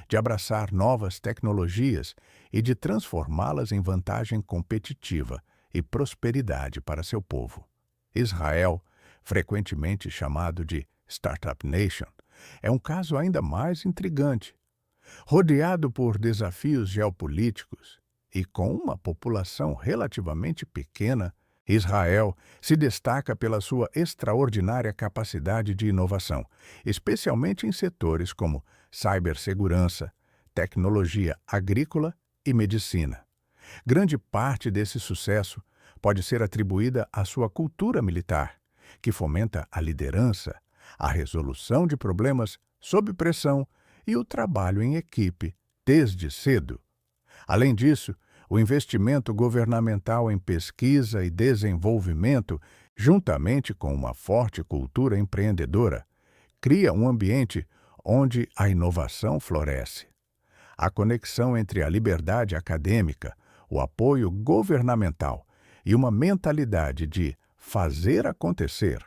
de abraçar novas tecnologias e de transformá-las em vantagem competitiva e prosperidade para seu povo. Israel, frequentemente chamado de Startup Nation, é um caso ainda mais intrigante. Rodeado por desafios geopolíticos e com uma população relativamente pequena, Israel se destaca pela sua extraordinária capacidade de inovação, especialmente em setores como cibersegurança, tecnologia agrícola e medicina. Grande parte desse sucesso pode ser atribuída à sua cultura militar, que fomenta a liderança, a resolução de problemas sob pressão e o trabalho em equipe desde cedo. Além disso, o investimento governamental em pesquisa e desenvolvimento, juntamente com uma forte cultura empreendedora, cria um ambiente onde a inovação floresce. A conexão entre a liberdade acadêmica, o apoio governamental e uma mentalidade de fazer acontecer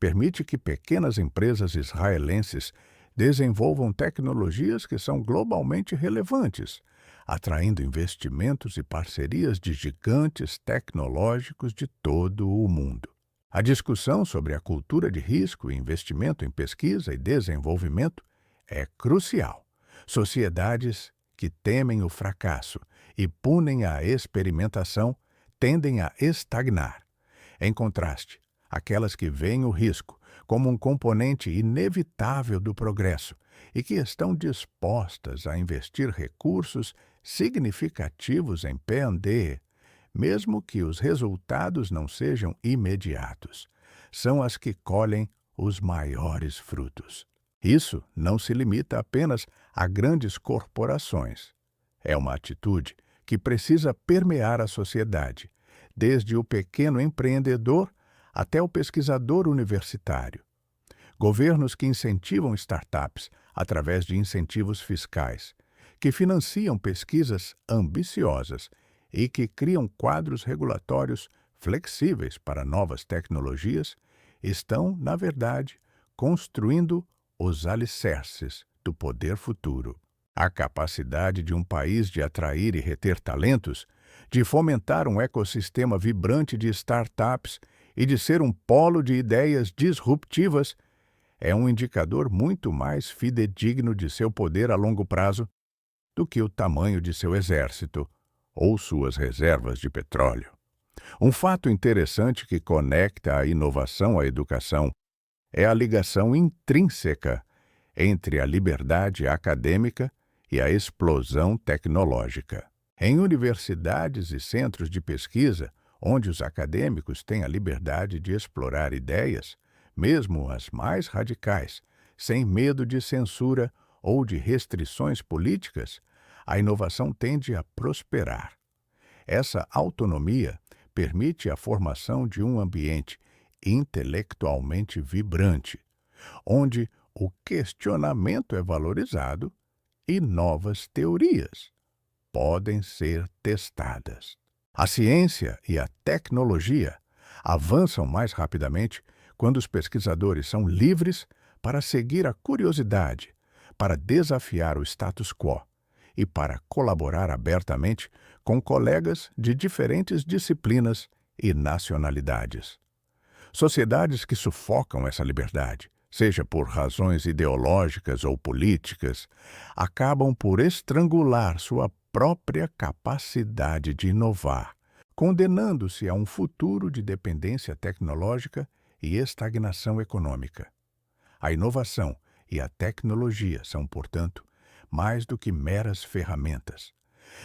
permite que pequenas empresas israelenses desenvolvam tecnologias que são globalmente relevantes, atraindo investimentos e parcerias de gigantes tecnológicos de todo o mundo. A discussão sobre a cultura de risco e investimento em pesquisa e desenvolvimento é crucial. Sociedades que temem o fracasso e punem a experimentação tendem a estagnar. Em contraste, aquelas que veem o risco como um componente inevitável do progresso e que estão dispostas a investir recursos significativos em P&D, mesmo que os resultados não sejam imediatos, são as que colhem os maiores frutos. Isso não se limita apenas a grandes corporações. É uma atitude que precisa permear a sociedade, desde o pequeno empreendedor até o pesquisador universitário. Governos que incentivam startups através de incentivos fiscais, que financiam pesquisas ambiciosas e que criam quadros regulatórios flexíveis para novas tecnologias, estão, na verdade, construindo os alicerces do poder futuro. A capacidade de um país de atrair e reter talentos, de fomentar um ecossistema vibrante de startups e de ser um polo de ideias disruptivas é um indicador muito mais fidedigno de seu poder a longo prazo do que o tamanho de seu exército ou suas reservas de petróleo. Um fato interessante que conecta a inovação à educação é a ligação intrínseca entre a liberdade acadêmica e a explosão tecnológica. Em universidades e centros de pesquisa, onde os acadêmicos têm a liberdade de explorar ideias, mesmo as mais radicais, sem medo de censura ou de restrições políticas, a inovação tende a prosperar. Essa autonomia permite a formação de um ambiente intelectualmente vibrante, onde o questionamento é valorizado e novas teorias podem ser testadas. A ciência e a tecnologia avançam mais rapidamente quando os pesquisadores são livres para seguir a curiosidade, para desafiar o status quo e para colaborar abertamente com colegas de diferentes disciplinas e nacionalidades. Sociedades que sufocam essa liberdade, seja por razões ideológicas ou políticas, acabam por estrangular sua própria capacidade de inovar, condenando-se a um futuro de dependência tecnológica e estagnação econômica. A inovação e a tecnologia são, portanto, mais do que meras ferramentas.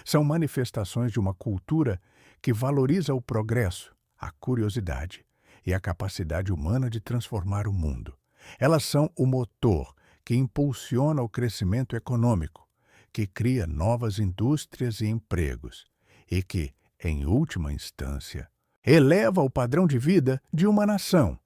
São manifestações de uma cultura que valoriza o progresso, a curiosidade e a capacidade humana de transformar o mundo. Elas são o motor que impulsiona o crescimento econômico, que cria novas indústrias e empregos e que, em última instância, eleva o padrão de vida de uma nação.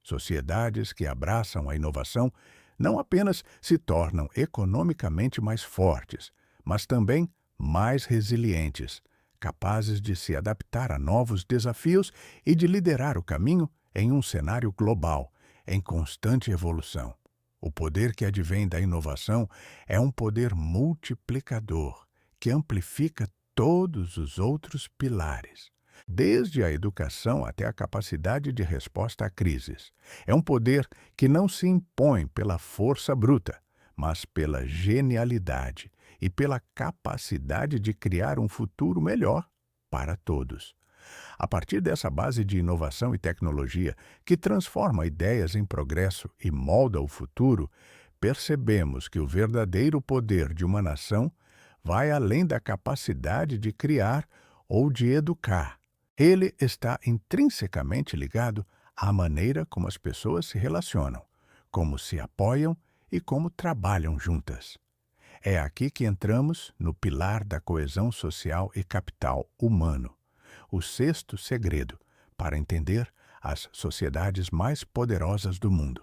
Sociedades que abraçam a inovação não apenas se tornam economicamente mais fortes, mas também mais resilientes, capazes de se adaptar a novos desafios e de liderar o caminho em um cenário global, em constante evolução. O poder que advém da inovação é um poder multiplicador, que amplifica todos os outros pilares, desde a educação até a capacidade de resposta a crises. É um poder que não se impõe pela força bruta, mas pela genialidade e pela capacidade de criar um futuro melhor para todos. A partir dessa base de inovação e tecnologia, que transforma ideias em progresso e molda o futuro, percebemos que o verdadeiro poder de uma nação vai além da capacidade de criar ou de educar. Ele está intrinsecamente ligado à maneira como as pessoas se relacionam, como se apoiam e como trabalham juntas. É aqui que entramos no pilar da coesão social e capital humano, o sexto segredo para entender as sociedades mais poderosas do mundo.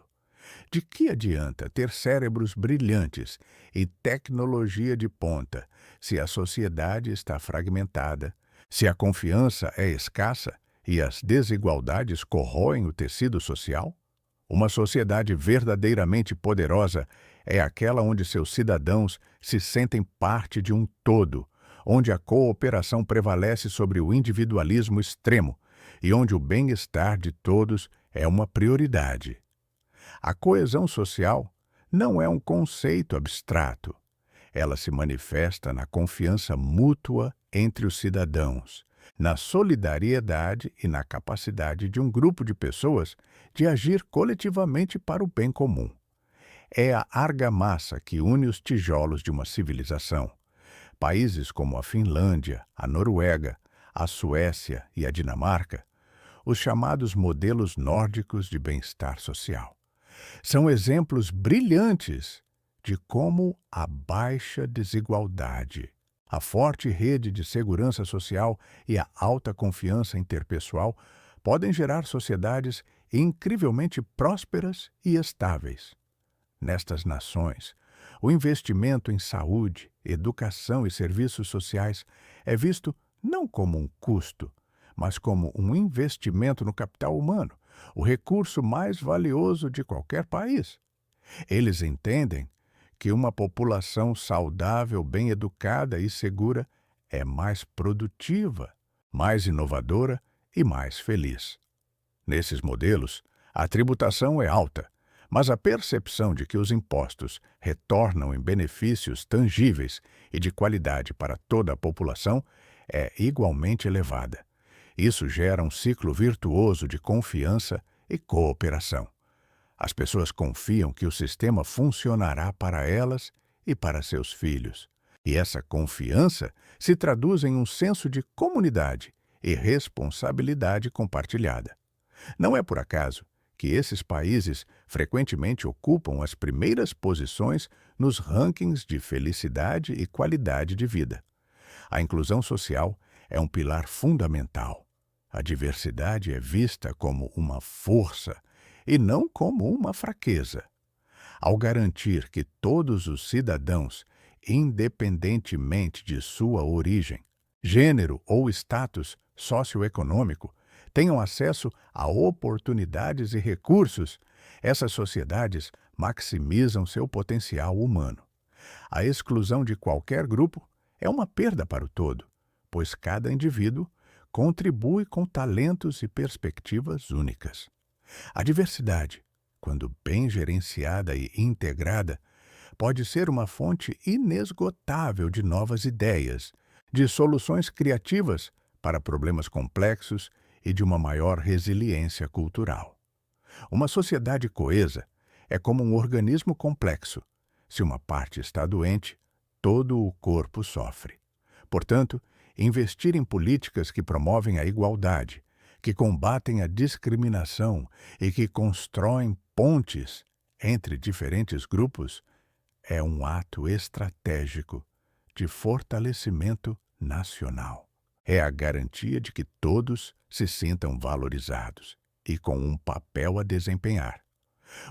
De que adianta ter cérebros brilhantes e tecnologia de ponta se a sociedade está fragmentada, se a confiança é escassa e as desigualdades corroem o tecido social? Uma sociedade verdadeiramente poderosa é aquela onde seus cidadãos se sentem parte de um todo, onde a cooperação prevalece sobre o individualismo extremo e onde o bem-estar de todos é uma prioridade. A coesão social não é um conceito abstrato. Ela se manifesta na confiança mútua entre os cidadãos, na solidariedade e na capacidade de um grupo de pessoas de agir coletivamente para o bem comum. É a argamassa que une os tijolos de uma civilização. Países como a Finlândia, a Noruega, a Suécia e a Dinamarca, os chamados modelos nórdicos de bem-estar social, são exemplos brilhantes de como a baixa desigualdade, a forte rede de segurança social e a alta confiança interpessoal podem gerar sociedades incrivelmente prósperas e estáveis. Nestas nações, o investimento em saúde, educação e serviços sociais é visto não como um custo, mas como um investimento no capital humano, o recurso mais valioso de qualquer país. Eles entendem que uma população saudável, bem educada e segura é mais produtiva, mais inovadora e mais feliz. Nesses modelos, a tributação é alta, mas a percepção de que os impostos retornam em benefícios tangíveis e de qualidade para toda a população é igualmente elevada. Isso gera um ciclo virtuoso de confiança e cooperação. As pessoas confiam que o sistema funcionará para elas e para seus filhos, E essa confiança se traduz em um senso de comunidade e responsabilidade compartilhada. Não é por acaso que esses países frequentemente ocupam as primeiras posições nos rankings de felicidade e qualidade de vida. A inclusão social é um pilar fundamental. A diversidade é vista como uma força e não como uma fraqueza. Ao garantir que todos os cidadãos, independentemente de sua origem, gênero ou status socioeconômico, tenham acesso a oportunidades e recursos, essas sociedades maximizam seu potencial humano. A exclusão de qualquer grupo é uma perda para o todo, pois cada indivíduo contribui com talentos e perspectivas únicas. A diversidade, quando bem gerenciada e integrada, pode ser uma fonte inesgotável de novas ideias, de soluções criativas para problemas complexos e de uma maior resiliência cultural. Uma sociedade coesa é como um organismo complexo. Se uma parte está doente, todo o corpo sofre. Portanto, investir em políticas que promovem a igualdade, que combatem a discriminação e que constroem pontes entre diferentes grupos é um ato estratégico de fortalecimento nacional. É a garantia de que todos se sintam valorizados e com um papel a desempenhar.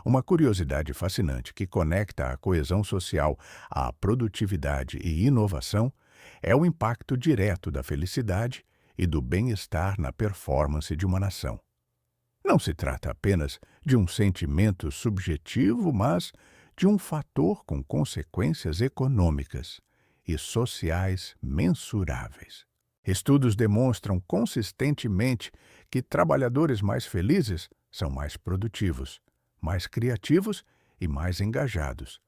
Uma curiosidade fascinante que conecta a coesão social à produtividade e inovação é o impacto direto da felicidade e do bem-estar na performance de uma nação. Não se trata apenas de um sentimento subjetivo, mas de um fator com consequências econômicas e sociais mensuráveis. Estudos demonstram consistentemente que trabalhadores mais felizes são mais produtivos, mais criativos e mais engajados.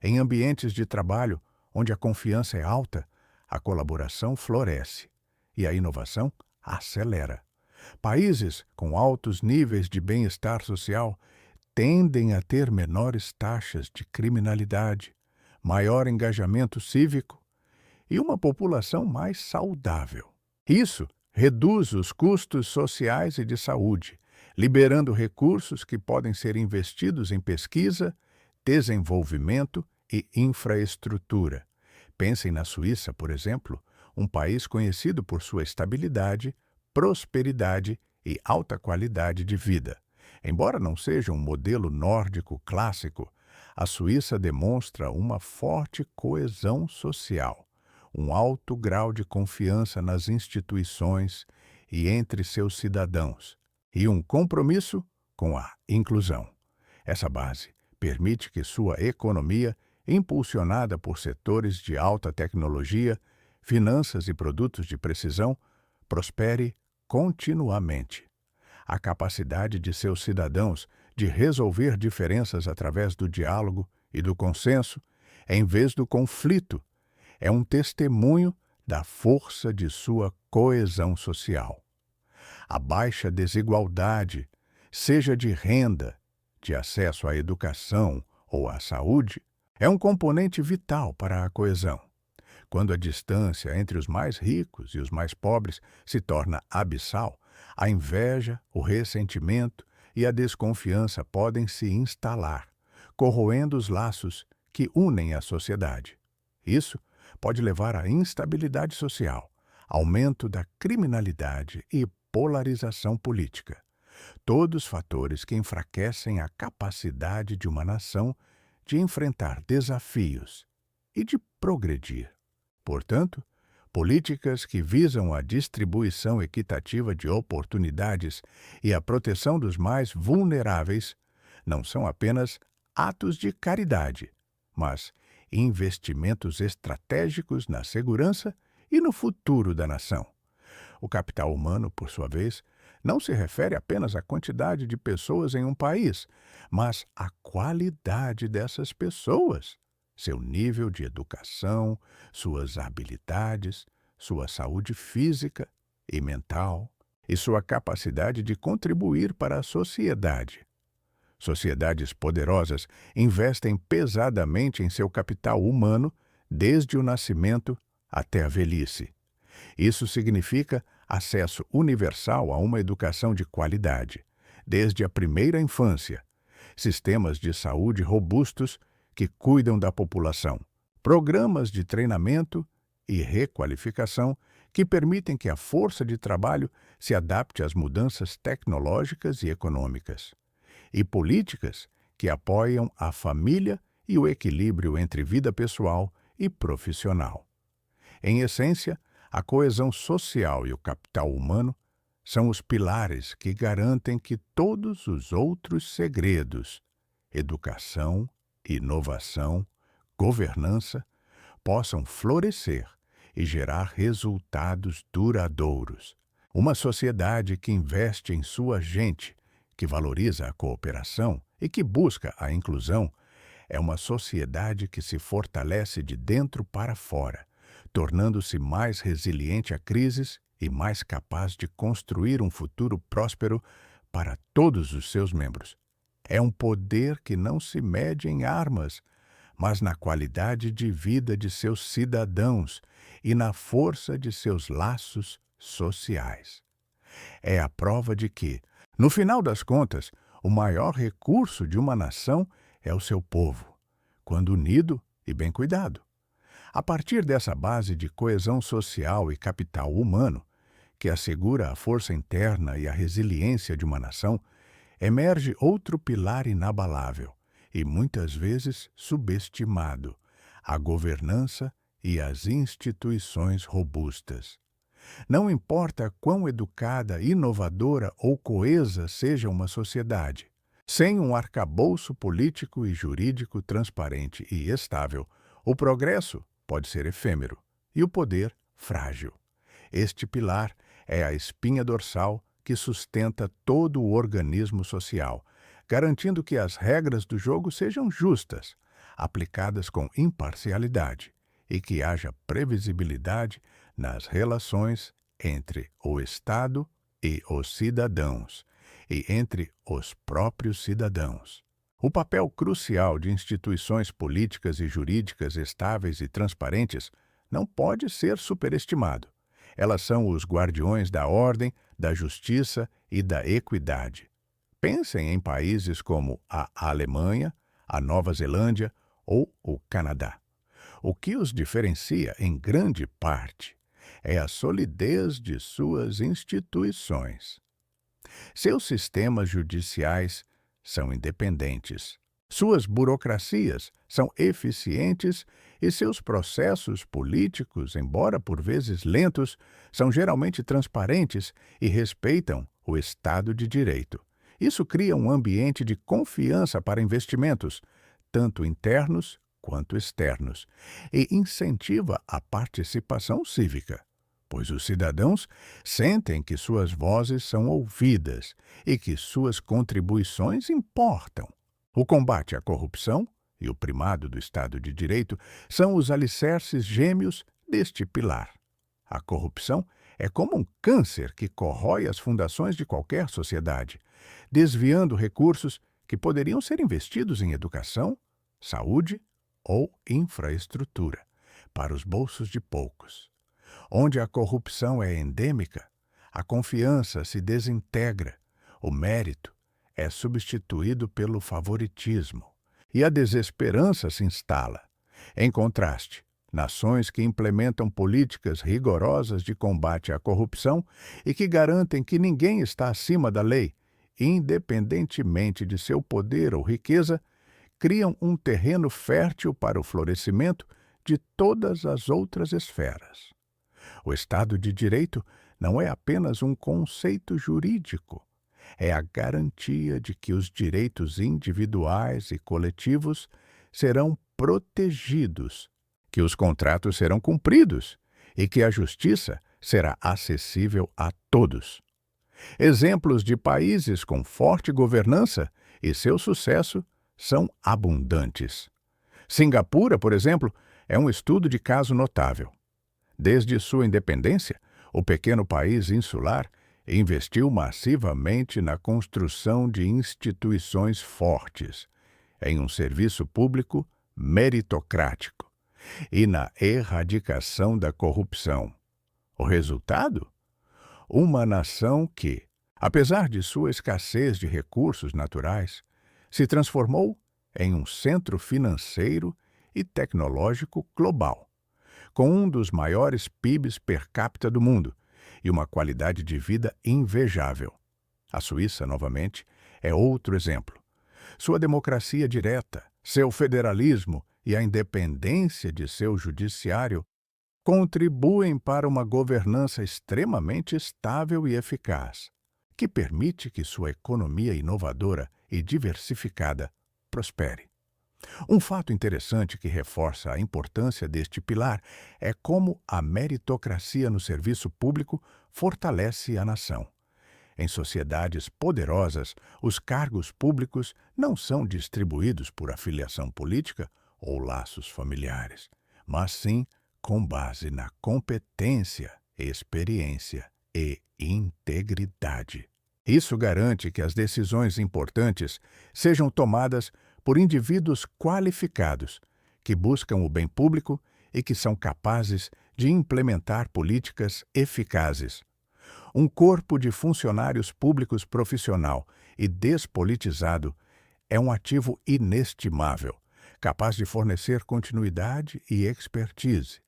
Em ambientes de trabalho onde a confiança é alta, a colaboração floresce e a inovação acelera. Países com altos níveis de bem-estar social tendem a ter menores taxas de criminalidade, maior engajamento cívico e uma população mais saudável. Isso reduz os custos sociais e de saúde, liberando recursos que podem ser investidos em pesquisa, desenvolvimento e infraestrutura. Pensem na Suíça, por exemplo, um país conhecido por sua estabilidade, prosperidade e alta qualidade de vida. Embora não seja um modelo nórdico clássico, a Suíça demonstra uma forte coesão social, um alto grau de confiança nas instituições e entre seus cidadãos, e um compromisso com a inclusão. Essa base permite que sua economia, impulsionada por setores de alta tecnologia, finanças e produtos de precisão, prospere continuamente. A capacidade de seus cidadãos de resolver diferenças através do diálogo e do consenso, em vez do conflito, é um testemunho da força de sua coesão social. A baixa desigualdade, seja de renda, de acesso à educação ou à saúde, é um componente vital para a coesão. Quando a distância entre os mais ricos e os mais pobres se torna abissal, a inveja, o ressentimento e a desconfiança podem se instalar, corroendo os laços que unem a sociedade. Isso pode levar à instabilidade social, aumento da criminalidade e polarização política. Todos fatores que enfraquecem a capacidade de uma nação de enfrentar desafios e de progredir. Portanto, políticas que visam a distribuição equitativa de oportunidades e a proteção dos mais vulneráveis não são apenas atos de caridade, mas investimentos estratégicos na segurança e no futuro da nação. O capital humano, por sua vez, não se refere apenas à quantidade de pessoas em um país, mas à qualidade dessas pessoas, seu nível de educação, suas habilidades, sua saúde física e mental e sua capacidade de contribuir para a sociedade. Sociedades poderosas investem pesadamente em seu capital humano, desde o nascimento até a velhice. Isso significa acesso universal a uma educação de qualidade, desde a primeira infância, sistemas de saúde robustos que cuidam da população, programas de treinamento e requalificação que permitem que a força de trabalho se adapte às mudanças tecnológicas e econômicas, e políticas que apoiam a família e o equilíbrio entre vida pessoal e profissional. Em essência, a coesão social e o capital humano são os pilares que garantem que todos os outros segredos, educação, inovação, governança, possam florescer e gerar resultados duradouros. Uma sociedade que investe em sua gente, que valoriza a cooperação e que busca a inclusão, é uma sociedade que se fortalece de dentro para fora, tornando-se mais resiliente a crises e mais capaz de construir um futuro próspero para todos os seus membros. É um poder que não se mede em armas, mas na qualidade de vida de seus cidadãos e na força de seus laços sociais. É a prova de que, no final das contas, o maior recurso de uma nação é o seu povo, quando unido e bem cuidado. A partir dessa base de coesão social e capital humano, que assegura a força interna e a resiliência de uma nação, emerge outro pilar inabalável e muitas vezes subestimado: a governança e as instituições robustas. Não importa quão educada, inovadora ou coesa seja uma sociedade, sem um arcabouço político e jurídico transparente e estável, o progresso pode ser efêmero e o poder frágil. Este pilar é a espinha dorsal que sustenta todo o organismo social, garantindo que as regras do jogo sejam justas, aplicadas com imparcialidade e que haja previsibilidade nas relações entre o Estado e os cidadãos, e entre os próprios cidadãos. O papel crucial de instituições políticas e jurídicas estáveis e transparentes não pode ser superestimado. Elas são os guardiões da ordem, da justiça e da equidade. Pensem em países como a Alemanha, a Nova Zelândia ou o Canadá. O que os diferencia, em grande parte, é a solidez de suas instituições. Seus sistemas judiciais são independentes. Suas burocracias são eficientes e seus processos políticos, embora por vezes lentos, são geralmente transparentes e respeitam o Estado de Direito. Isso cria um ambiente de confiança para investimentos, tanto internos quanto externos, e incentiva a participação cívica, pois os cidadãos sentem que suas vozes são ouvidas e que suas contribuições importam. O combate à corrupção e o primado do Estado de Direito são os alicerces gêmeos deste pilar. A corrupção é como um câncer que corrói as fundações de qualquer sociedade, desviando recursos que poderiam ser investidos em educação, saúde ou infraestrutura, para os bolsos de poucos. Onde a corrupção é endêmica, a confiança se desintegra, o mérito é substituído pelo favoritismo e a desesperança se instala. Em contraste, nações que implementam políticas rigorosas de combate à corrupção e que garantem que ninguém está acima da lei, independentemente de seu poder ou riqueza, criam um terreno fértil para o florescimento de todas as outras esferas. O Estado de Direito não é apenas um conceito jurídico, é a garantia de que os direitos individuais e coletivos serão protegidos, que os contratos serão cumpridos e que a justiça será acessível a todos. Exemplos de países com forte governança e seu sucesso são abundantes. Singapura, por exemplo, é um estudo de caso notável. Desde sua independência, o pequeno país insular investiu massivamente na construção de instituições fortes, em um serviço público meritocrático, e na erradicação da corrupção. O resultado? Uma nação que, apesar de sua escassez de recursos naturais, se transformou em um centro financeiro e tecnológico global, com um dos maiores PIBs per capita do mundo e uma qualidade de vida invejável. A Suíça, novamente, é outro exemplo. Sua democracia direta, seu federalismo e a independência de seu judiciário contribuem para uma governança extremamente estável e eficaz, que permite que sua economia inovadora e diversificada prospere. Um fato interessante que reforça a importância deste pilar é como a meritocracia no serviço público fortalece a nação. Em sociedades poderosas, os cargos públicos não são distribuídos por afiliação política ou laços familiares, mas sim com base na competência, experiência e integridade. Isso garante que as decisões importantes sejam tomadas por indivíduos qualificados, que buscam o bem público e que são capazes de implementar políticas eficazes. Um corpo de funcionários públicos profissional e despolitizado é um ativo inestimável, capaz de fornecer continuidade e expertise,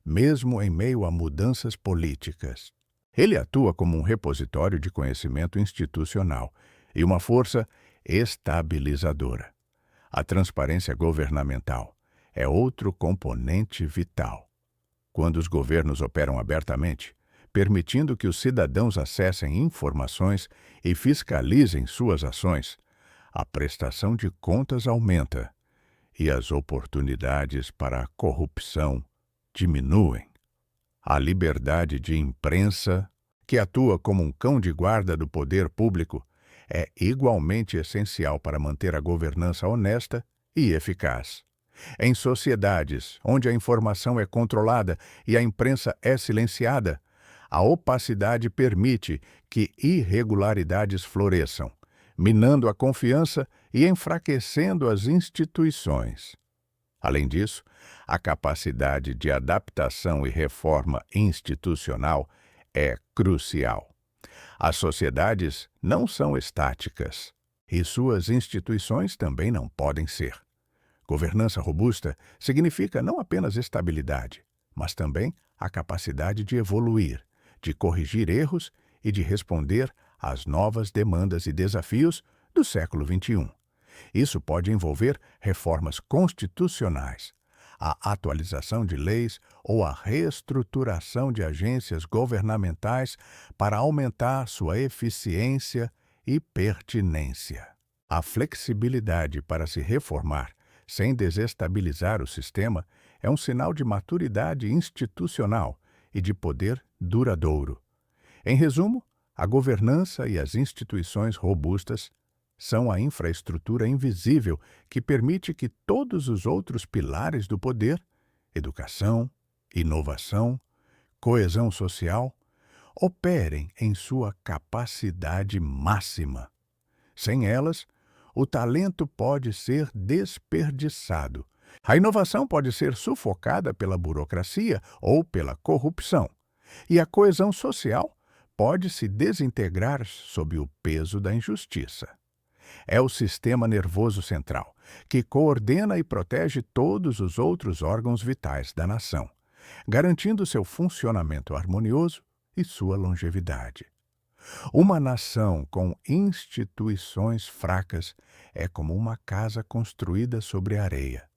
mesmo em meio a mudanças políticas. Ele atua como um repositório de conhecimento institucional e uma força estabilizadora. A transparência governamental é outro componente vital. Quando os governos operam abertamente, permitindo que os cidadãos acessem informações e fiscalizem suas ações, a prestação de contas aumenta e as oportunidades para a corrupção diminuem. A liberdade de imprensa, que atua como um cão de guarda do poder público, é igualmente essencial para manter a governança honesta e eficaz. Em sociedades onde a informação é controlada e a imprensa é silenciada, a opacidade permite que irregularidades floresçam, minando a confiança e enfraquecendo as instituições. Além disso, a capacidade de adaptação e reforma institucional é crucial. As sociedades não são estáticas e suas instituições também não podem ser. Governança robusta significa não apenas estabilidade, mas também a capacidade de evoluir, de corrigir erros e de responder às novas demandas e desafios do século XXI. Isso pode envolver reformas constitucionais, a atualização de leis ou a reestruturação de agências governamentais para aumentar sua eficiência e pertinência. A flexibilidade para se reformar sem desestabilizar o sistema é um sinal de maturidade institucional e de poder duradouro. Em resumo, a governança e as instituições robustas são a infraestrutura invisível que permite que todos os outros pilares do poder, educação, inovação, coesão social, operem em sua capacidade máxima. Sem elas, o talento pode ser desperdiçado. A inovação pode ser sufocada pela burocracia ou pela corrupção. E a coesão social pode se desintegrar sob o peso da injustiça. É o sistema nervoso central, que coordena e protege todos os outros órgãos vitais da nação, garantindo seu funcionamento harmonioso e sua longevidade. Uma nação com instituições fracas é como uma casa construída sobre areia.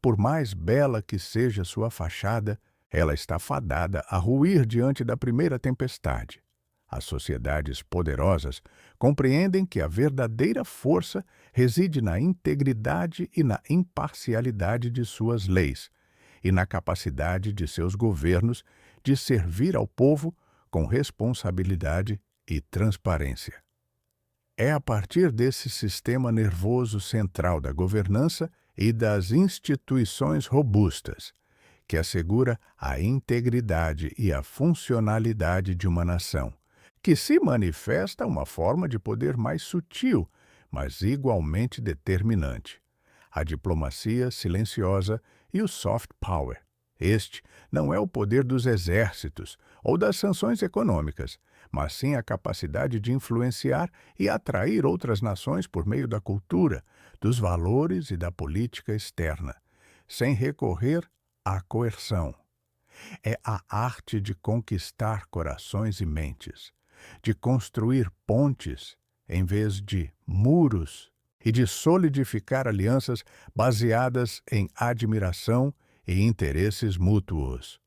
Por mais bela que seja sua fachada, ela está fadada a ruir diante da primeira tempestade. As sociedades poderosas compreendem que a verdadeira força reside na integridade e na imparcialidade de suas leis e na capacidade de seus governos de servir ao povo com responsabilidade e transparência. É a partir desse sistema nervoso central da governança e das instituições robustas que assegura a integridade e a funcionalidade de uma nação, que se manifesta uma forma de poder mais sutil, mas igualmente determinante: a diplomacia silenciosa e o soft power. Este não é o poder dos exércitos ou das sanções econômicas, mas sim a capacidade de influenciar e atrair outras nações por meio da cultura, dos valores e da política externa, sem recorrer à coerção. É a arte de conquistar corações e mentes, de construir pontes em vez de muros e de solidificar alianças baseadas em admiração e interesses mútuos.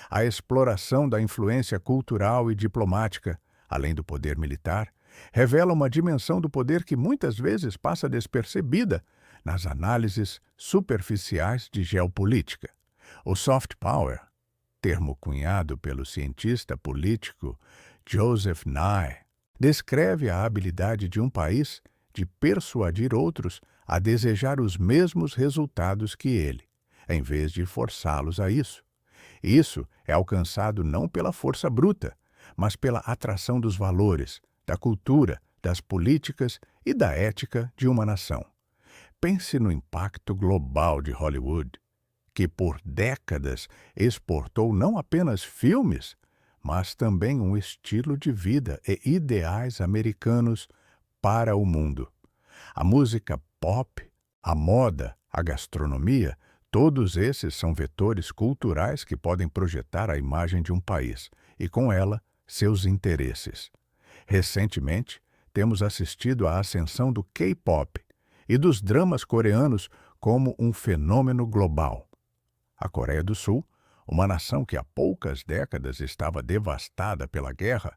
A exploração da influência cultural e diplomática, além do poder militar, revela uma dimensão do poder que muitas vezes passa despercebida nas análises superficiais de geopolítica. O soft power, termo cunhado pelo cientista político Joseph Nye, descreve a habilidade de um país de persuadir outros a desejar os mesmos resultados que ele, em vez de forçá-los a isso. Isso é alcançado não pela força bruta, mas pela atração dos valores, da cultura, das políticas e da ética de uma nação. Pense no impacto global de Hollywood, que por décadas exportou não apenas filmes, mas também um estilo de vida e ideais americanos para o mundo. A música pop, a moda, a gastronomia, todos esses são vetores culturais que podem projetar a imagem de um país e, com ela, seus interesses. Recentemente, temos assistido à ascensão do K-pop e dos dramas coreanos como um fenômeno global. A Coreia do Sul, uma nação que há poucas décadas estava devastada pela guerra,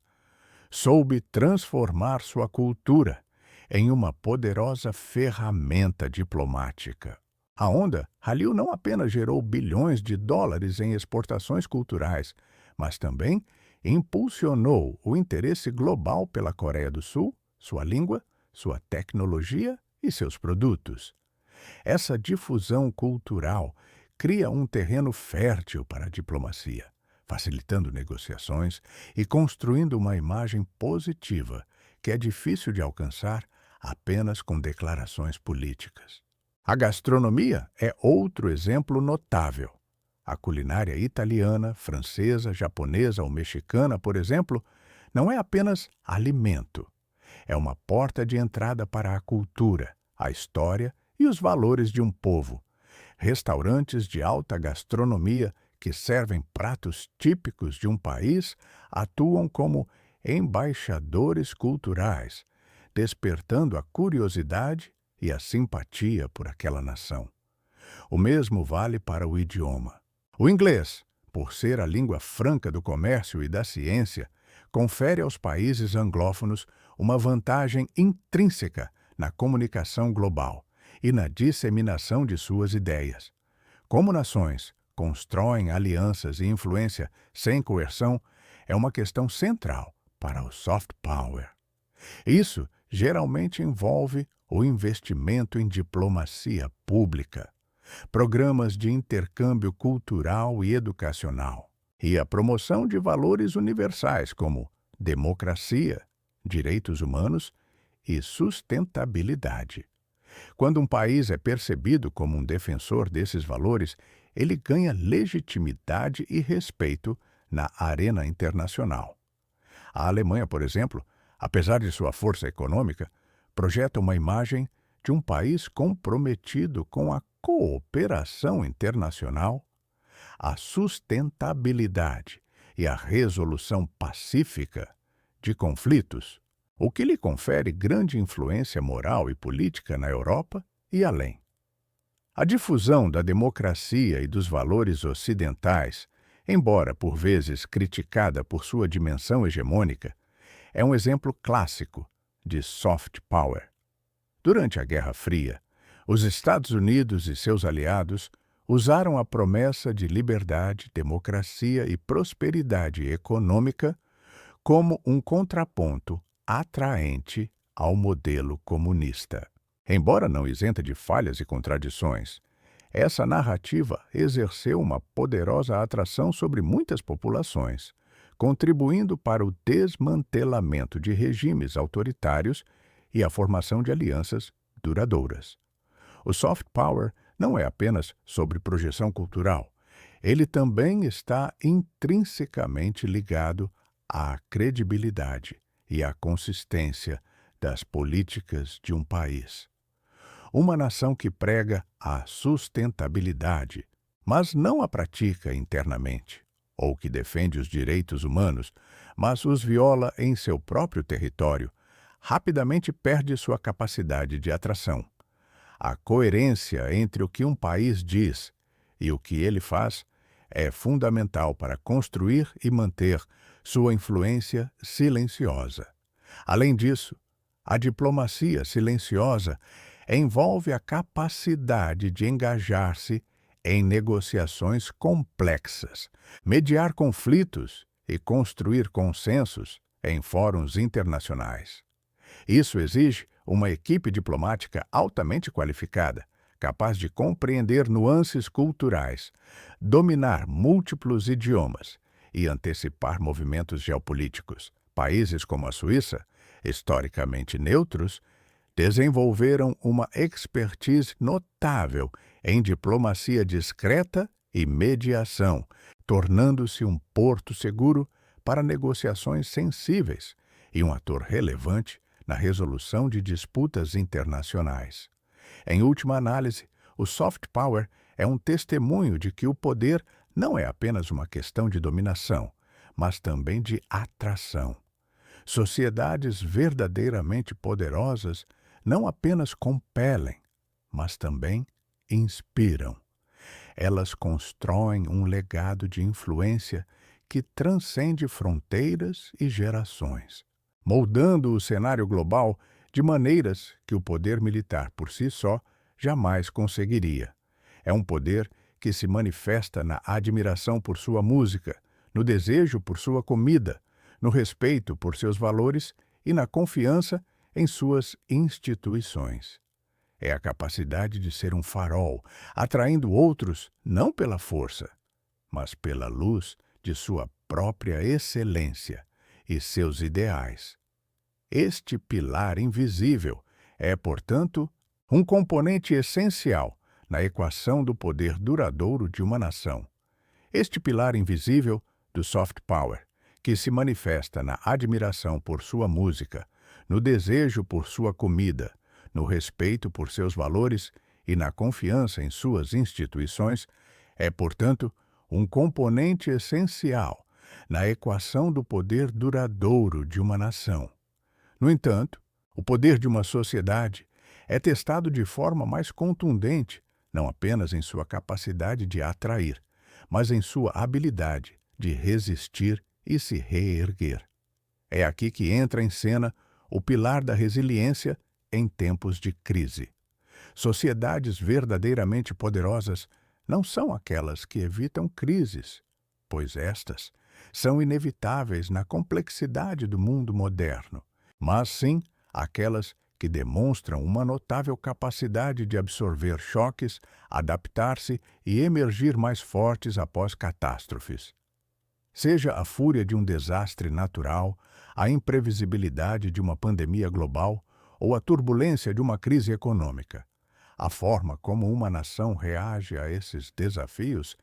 soube transformar sua cultura em uma poderosa ferramenta diplomática. A onda Hallyu não apenas gerou bilhões de dólares em exportações culturais, mas também impulsionou o interesse global pela Coreia do Sul, sua língua, sua tecnologia e seus produtos. Essa difusão cultural cria um terreno fértil para a diplomacia, facilitando negociações e construindo uma imagem positiva que é difícil de alcançar apenas com declarações políticas. A gastronomia é outro exemplo notável. A culinária italiana, francesa, japonesa ou mexicana, por exemplo, não é apenas alimento. É uma porta de entrada para a cultura, a história e os valores de um povo. Restaurantes de alta gastronomia que servem pratos típicos de um país atuam como embaixadores culturais, despertando a curiosidade e a simpatia por aquela nação. O mesmo vale para o idioma. O inglês, por ser a língua franca do comércio e da ciência, confere aos países anglófonos uma vantagem intrínseca na comunicação global e na disseminação de suas ideias. Como nações constroem alianças e influência sem coerção é uma questão central para o soft power. Isso geralmente envolve o investimento em diplomacia pública, programas de intercâmbio cultural e educacional, e a promoção de valores universais como democracia, direitos humanos e sustentabilidade. Quando um país é percebido como um defensor desses valores, ele ganha legitimidade e respeito na arena internacional. A Alemanha, por exemplo, apesar de sua força econômica, projeta uma imagem de um país comprometido com a cooperação internacional, a sustentabilidade e a resolução pacífica de conflitos, o que lhe confere grande influência moral e política na Europa e além. A difusão da democracia e dos valores ocidentais, embora por vezes criticada por sua dimensão hegemônica, é um exemplo clássico de soft power. Durante a Guerra Fria, os Estados Unidos e seus aliados usaram a promessa de liberdade, democracia e prosperidade econômica como um contraponto atraente ao modelo comunista. Embora não isenta de falhas e contradições, essa narrativa exerceu uma poderosa atração sobre muitas populações, contribuindo para o desmantelamento de regimes autoritários e a formação de alianças duradouras. O soft power não é apenas sobre projeção cultural. Ele também está intrinsecamente ligado à credibilidade e à consistência das políticas de um país. Uma nação que prega a sustentabilidade, mas não a pratica internamente, ou que defende os direitos humanos, mas os viola em seu próprio território, rapidamente perde sua capacidade de atração. A coerência entre o que um país diz e o que ele faz é fundamental para construir e manter sua influência silenciosa. Além disso, a diplomacia silenciosa envolve a capacidade de engajar-se em negociações complexas, mediar conflitos e construir consensos em fóruns internacionais. Isso exige uma equipe diplomática altamente qualificada, capaz de compreender nuances culturais, dominar múltiplos idiomas e antecipar movimentos geopolíticos. Países como a Suíça, historicamente neutros, desenvolveram uma expertise notável em diplomacia discreta e mediação, tornando-se um porto seguro para negociações sensíveis e um ator relevante na resolução de disputas internacionais. Em última análise, o soft power é um testemunho de que o poder não é apenas uma questão de dominação, mas também de atração. Sociedades verdadeiramente poderosas não apenas compelem, mas também inspiram. Elas constroem um legado de influência que transcende fronteiras e gerações, moldando o cenário global de maneiras que o poder militar por si só jamais conseguiria. É um poder que se manifesta na admiração por sua música, no desejo por sua comida, no respeito por seus valores e na confiança em suas instituições. É a capacidade de ser um farol, atraindo outros não pela força, mas pela luz de sua própria excelência e seus ideais. Este pilar invisível é, portanto, um componente essencial na equação do poder duradouro de uma nação. Este pilar invisível do soft power, que se manifesta na admiração por sua música, no desejo por sua comida, no respeito por seus valores e na confiança em suas instituições, é, portanto, um componente essencial na equação do poder duradouro de uma nação. No entanto, o poder de uma sociedade é testado de forma mais contundente, não apenas em sua capacidade de atrair, mas em sua habilidade de resistir e se reerguer. É aqui que entra em cena o pilar da resiliência em tempos de crise. Sociedades verdadeiramente poderosas não são aquelas que evitam crises, pois estas são inevitáveis na complexidade do mundo moderno, mas sim aquelas que demonstram uma notável capacidade de absorver choques, adaptar-se e emergir mais fortes após catástrofes. Seja a fúria de um desastre natural, a imprevisibilidade de uma pandemia global ou a turbulência de uma crise econômica, a forma como uma nação reage a esses desafios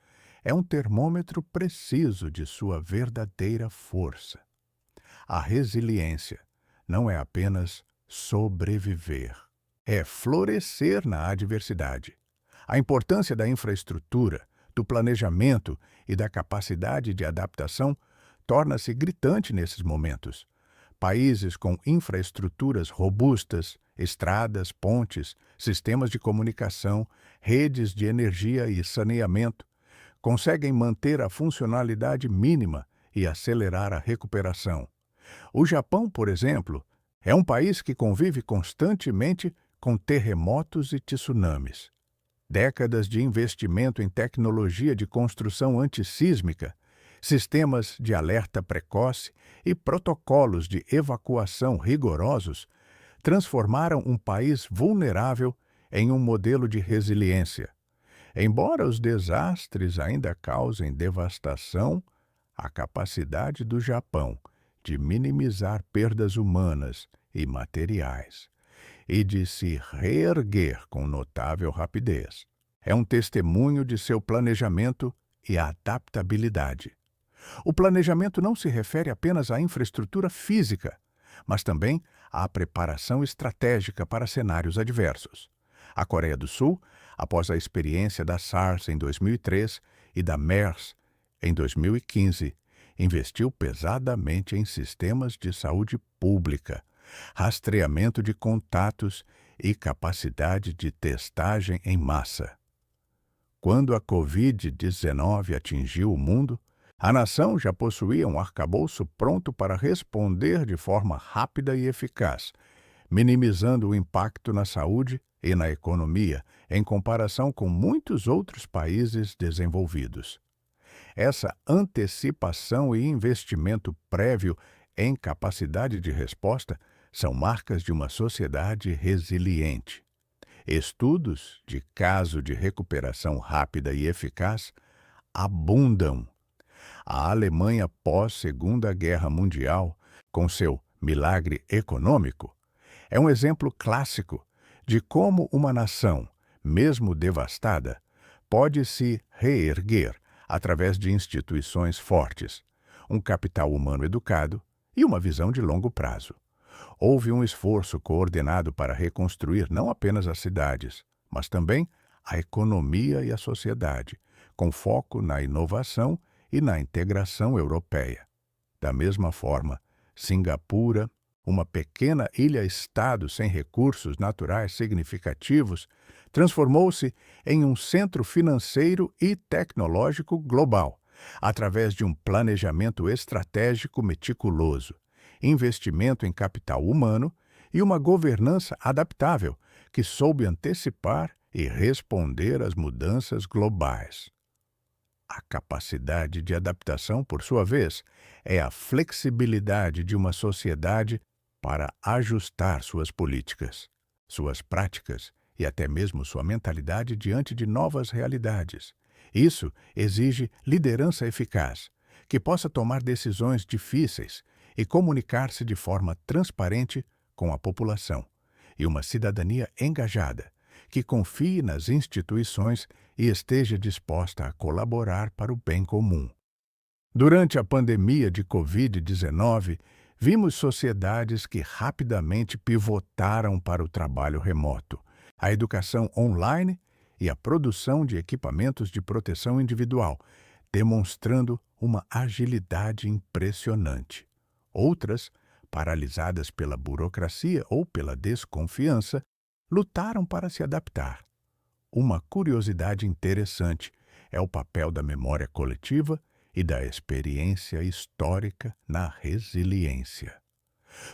é um termômetro preciso de sua verdadeira força. A resiliência não é apenas sobreviver, é florescer na adversidade. A importância da infraestrutura, do planejamento e da capacidade de adaptação torna-se gritante nesses momentos. Países com infraestruturas robustas, estradas, pontes, sistemas de comunicação, redes de energia e saneamento, conseguem manter a funcionalidade mínima e acelerar a recuperação. O Japão, por exemplo, é um país que convive constantemente com terremotos e tsunamis. Décadas de investimento em tecnologia de construção antissísmica, sistemas de alerta precoce e protocolos de evacuação rigorosos transformaram um país vulnerável em um modelo de resiliência. Embora os desastres ainda causem devastação, a capacidade do Japão de minimizar perdas humanas e materiais e de se reerguer com notável rapidez. É um testemunho de seu planejamento e adaptabilidade. O planejamento não se refere apenas à infraestrutura física, mas também à preparação estratégica para cenários adversos. A Coreia do Sul, após a experiência da SARS em 2003 e da MERS em 2015, investiu pesadamente em sistemas de saúde pública, rastreamento de contatos e capacidade de testagem em massa. Quando a Covid-19 atingiu o mundo, a nação já possuía um arcabouço pronto para responder de forma rápida e eficaz, minimizando o impacto na saúde e na economia em comparação com muitos outros países desenvolvidos. Essa antecipação e investimento prévio em capacidade de resposta são marcas de uma sociedade resiliente. Estudos de caso de recuperação rápida e eficaz abundam. A Alemanha pós-Segunda Guerra Mundial, com seu milagre econômico, é um exemplo clássico de como uma nação, mesmo devastada, pode se reerguer através de instituições fortes, um capital humano educado e uma visão de longo prazo. Houve um esforço coordenado para reconstruir não apenas as cidades, mas também a economia e a sociedade, com foco na inovação e na integração europeia. Da mesma forma, Singapura, uma pequena ilha-estado sem recursos naturais significativos, transformou-se em um centro financeiro e tecnológico global, através de um planejamento estratégico meticuloso, investimento em capital humano e uma governança adaptável que soube antecipar e responder às mudanças globais. A capacidade de adaptação, por sua vez, é a flexibilidade de uma sociedade para ajustar suas políticas, suas práticas e até mesmo sua mentalidade diante de novas realidades. Isso exige liderança eficaz, que possa tomar decisões difíceis e comunicar-se de forma transparente com a população, e uma cidadania engajada, que confie nas instituições e esteja disposta a colaborar para o bem comum. Durante a pandemia de Covid-19, vimos sociedades que rapidamente pivotaram para o trabalho remoto, a educação online e a produção de equipamentos de proteção individual, demonstrando uma agilidade impressionante. Outras, paralisadas pela burocracia ou pela desconfiança, lutaram para se adaptar. Uma curiosidade interessante é o papel da memória coletiva e da experiência histórica na resiliência.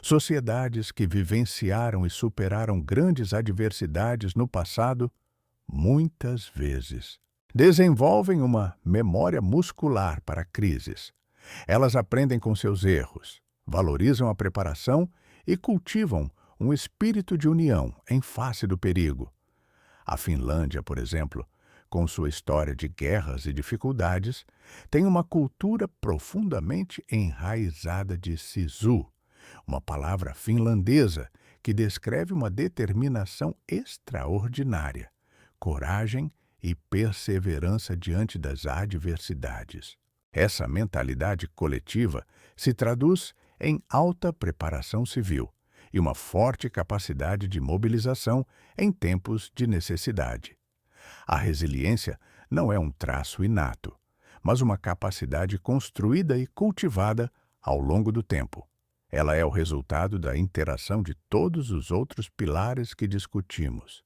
Sociedades que vivenciaram e superaram grandes adversidades no passado, muitas vezes, desenvolvem uma memória muscular para crises. Elas aprendem com seus erros, valorizam a preparação e cultivam um espírito de união em face do perigo. A Finlândia, por exemplo, com sua história de guerras e dificuldades, tem uma cultura profundamente enraizada de sisu, uma palavra finlandesa que descreve uma determinação extraordinária, coragem e perseverança diante das adversidades. Essa mentalidade coletiva se traduz em alta preparação civil e uma forte capacidade de mobilização em tempos de necessidade. A resiliência não é um traço inato, mas uma capacidade construída e cultivada ao longo do tempo. Ela é o resultado da interação de todos os outros pilares que discutimos.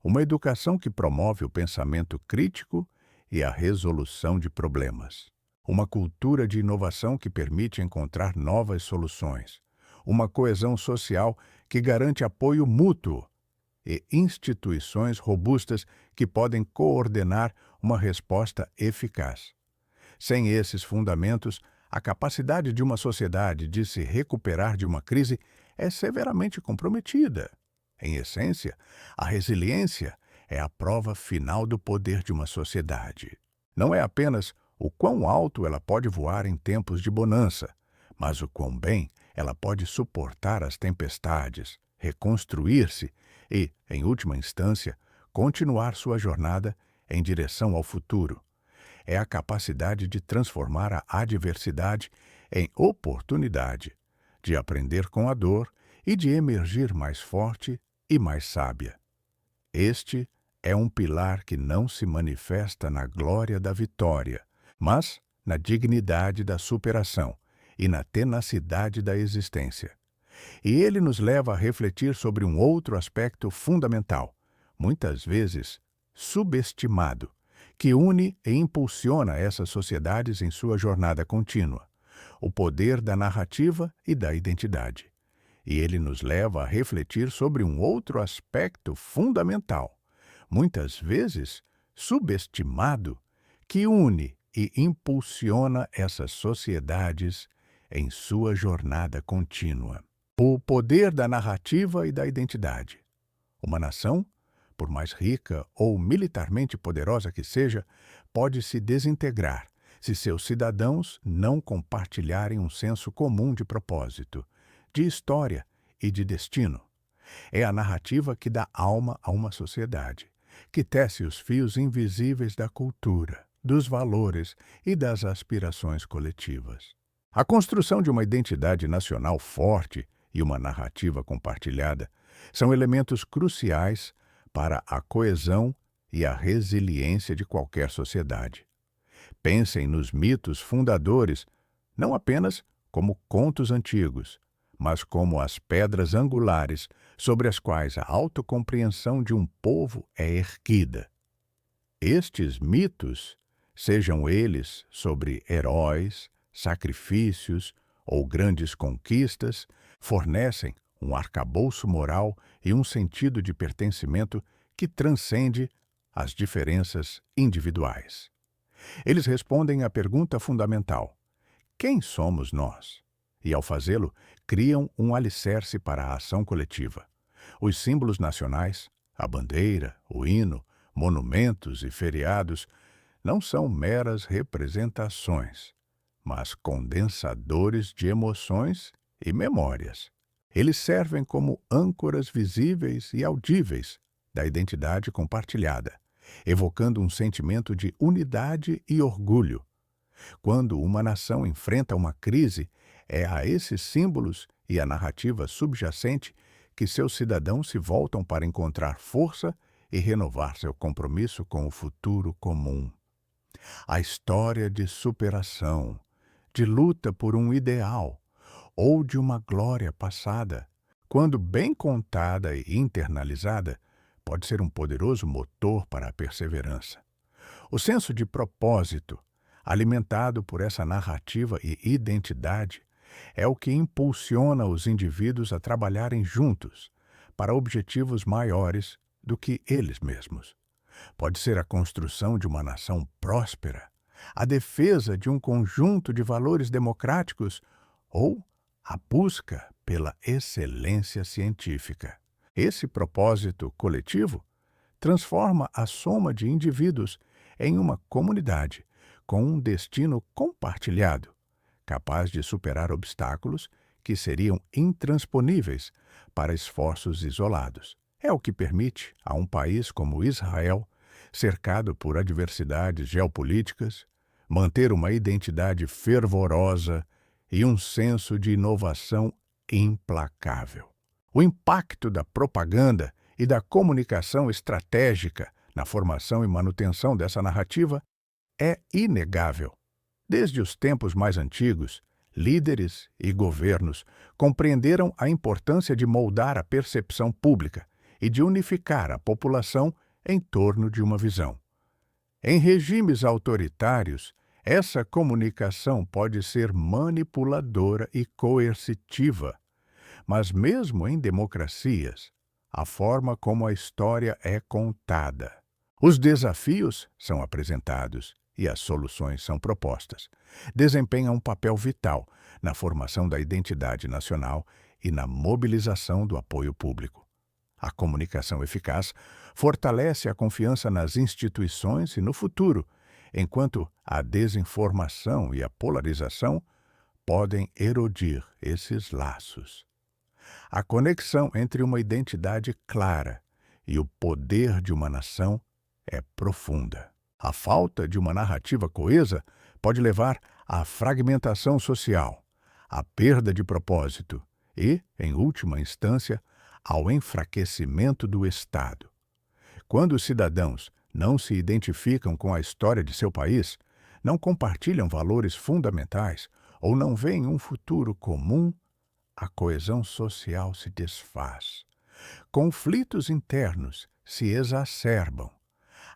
Uma educação que promove o pensamento crítico e a resolução de problemas. Uma cultura de inovação que permite encontrar novas soluções. Uma coesão social que garante apoio mútuo e instituições robustas que podem coordenar uma resposta eficaz. Sem esses fundamentos, a capacidade de uma sociedade de se recuperar de uma crise é severamente comprometida. Em essência, a resiliência é a prova final do poder de uma sociedade. Não é apenas o quão alto ela pode voar em tempos de bonança, mas o quão bem ela pode suportar as tempestades, reconstruir-se e, em última instância, continuar sua jornada em direção ao futuro. É a capacidade de transformar a adversidade em oportunidade, de aprender com a dor e de emergir mais forte e mais sábia. Este é um pilar que não se manifesta na glória da vitória, mas na dignidade da superação e na tenacidade da existência. E ele nos leva a refletir sobre um outro aspecto fundamental, muitas vezes subestimado, que une e impulsiona essas sociedades em sua jornada contínua: o poder da narrativa e da identidade. E ele nos leva a refletir sobre um outro aspecto fundamental, muitas vezes subestimado, que une e impulsiona essas sociedades em sua jornada contínua: o poder da narrativa e da identidade. Uma nação, por mais rica ou militarmente poderosa que seja, pode se desintegrar se seus cidadãos não compartilharem um senso comum de propósito, de história e de destino. É a narrativa que dá alma a uma sociedade, que tece os fios invisíveis da cultura, dos valores e das aspirações coletivas. A construção de uma identidade nacional forte e uma narrativa compartilhada são elementos cruciais para a coesão e a resiliência de qualquer sociedade. Pensem nos mitos fundadores, não apenas como contos antigos, mas como as pedras angulares sobre as quais a autocompreensão de um povo é erguida. Estes mitos, sejam eles sobre heróis, sacrifícios ou grandes conquistas, fornecem um arcabouço moral e um sentido de pertencimento que transcende as diferenças individuais. Eles respondem à pergunta fundamental: quem somos nós? E, ao fazê-lo, criam um alicerce para a ação coletiva. Os símbolos nacionais, a bandeira, o hino, monumentos e feriados não são meras representações, mas condensadores de emoções e memórias. Eles servem como âncoras visíveis e audíveis da identidade compartilhada, evocando um sentimento de unidade e orgulho. Quando uma nação enfrenta uma crise, é a esses símbolos e a narrativa subjacente que seus cidadãos se voltam para encontrar força e renovar seu compromisso com o futuro comum. A história de superação, de luta por um ideal ou de uma glória passada, quando bem contada e internalizada, pode ser um poderoso motor para a perseverança. O senso de propósito, alimentado por essa narrativa e identidade, é o que impulsiona os indivíduos a trabalharem juntos para objetivos maiores do que eles mesmos. Pode ser a construção de uma nação próspera, a defesa de um conjunto de valores democráticos ou a busca pela excelência científica. Esse propósito coletivo transforma a soma de indivíduos em uma comunidade com um destino compartilhado, capaz de superar obstáculos que seriam intransponíveis para esforços isolados. É o que permite a um país como Israel, cercado por adversidades geopolíticas, manter uma identidade fervorosa e um senso de inovação implacável. O impacto da propaganda e da comunicação estratégica na formação e manutenção dessa narrativa é inegável. Desde os tempos mais antigos, líderes e governos compreenderam a importância de moldar a percepção pública e de unificar a população em torno de uma visão. Em regimes autoritários, essa comunicação pode ser manipuladora e coercitiva, mas mesmo em democracias, a forma como a história é contada. Os desafios são apresentados e as soluções são propostas. Desempenha um papel vital na formação da identidade nacional e na mobilização do apoio público. A comunicação eficaz fortalece a confiança nas instituições e no futuro, enquanto a desinformação e a polarização podem erodir esses laços. A conexão entre uma identidade clara e o poder de uma nação é profunda. A falta de uma narrativa coesa pode levar à fragmentação social, à perda de propósito e, em última instância, ao enfraquecimento do Estado. Quando os cidadãos não se identificam com a história de seu país, não compartilham valores fundamentais ou não veem um futuro comum, a coesão social se desfaz. Conflitos internos se exacerbam.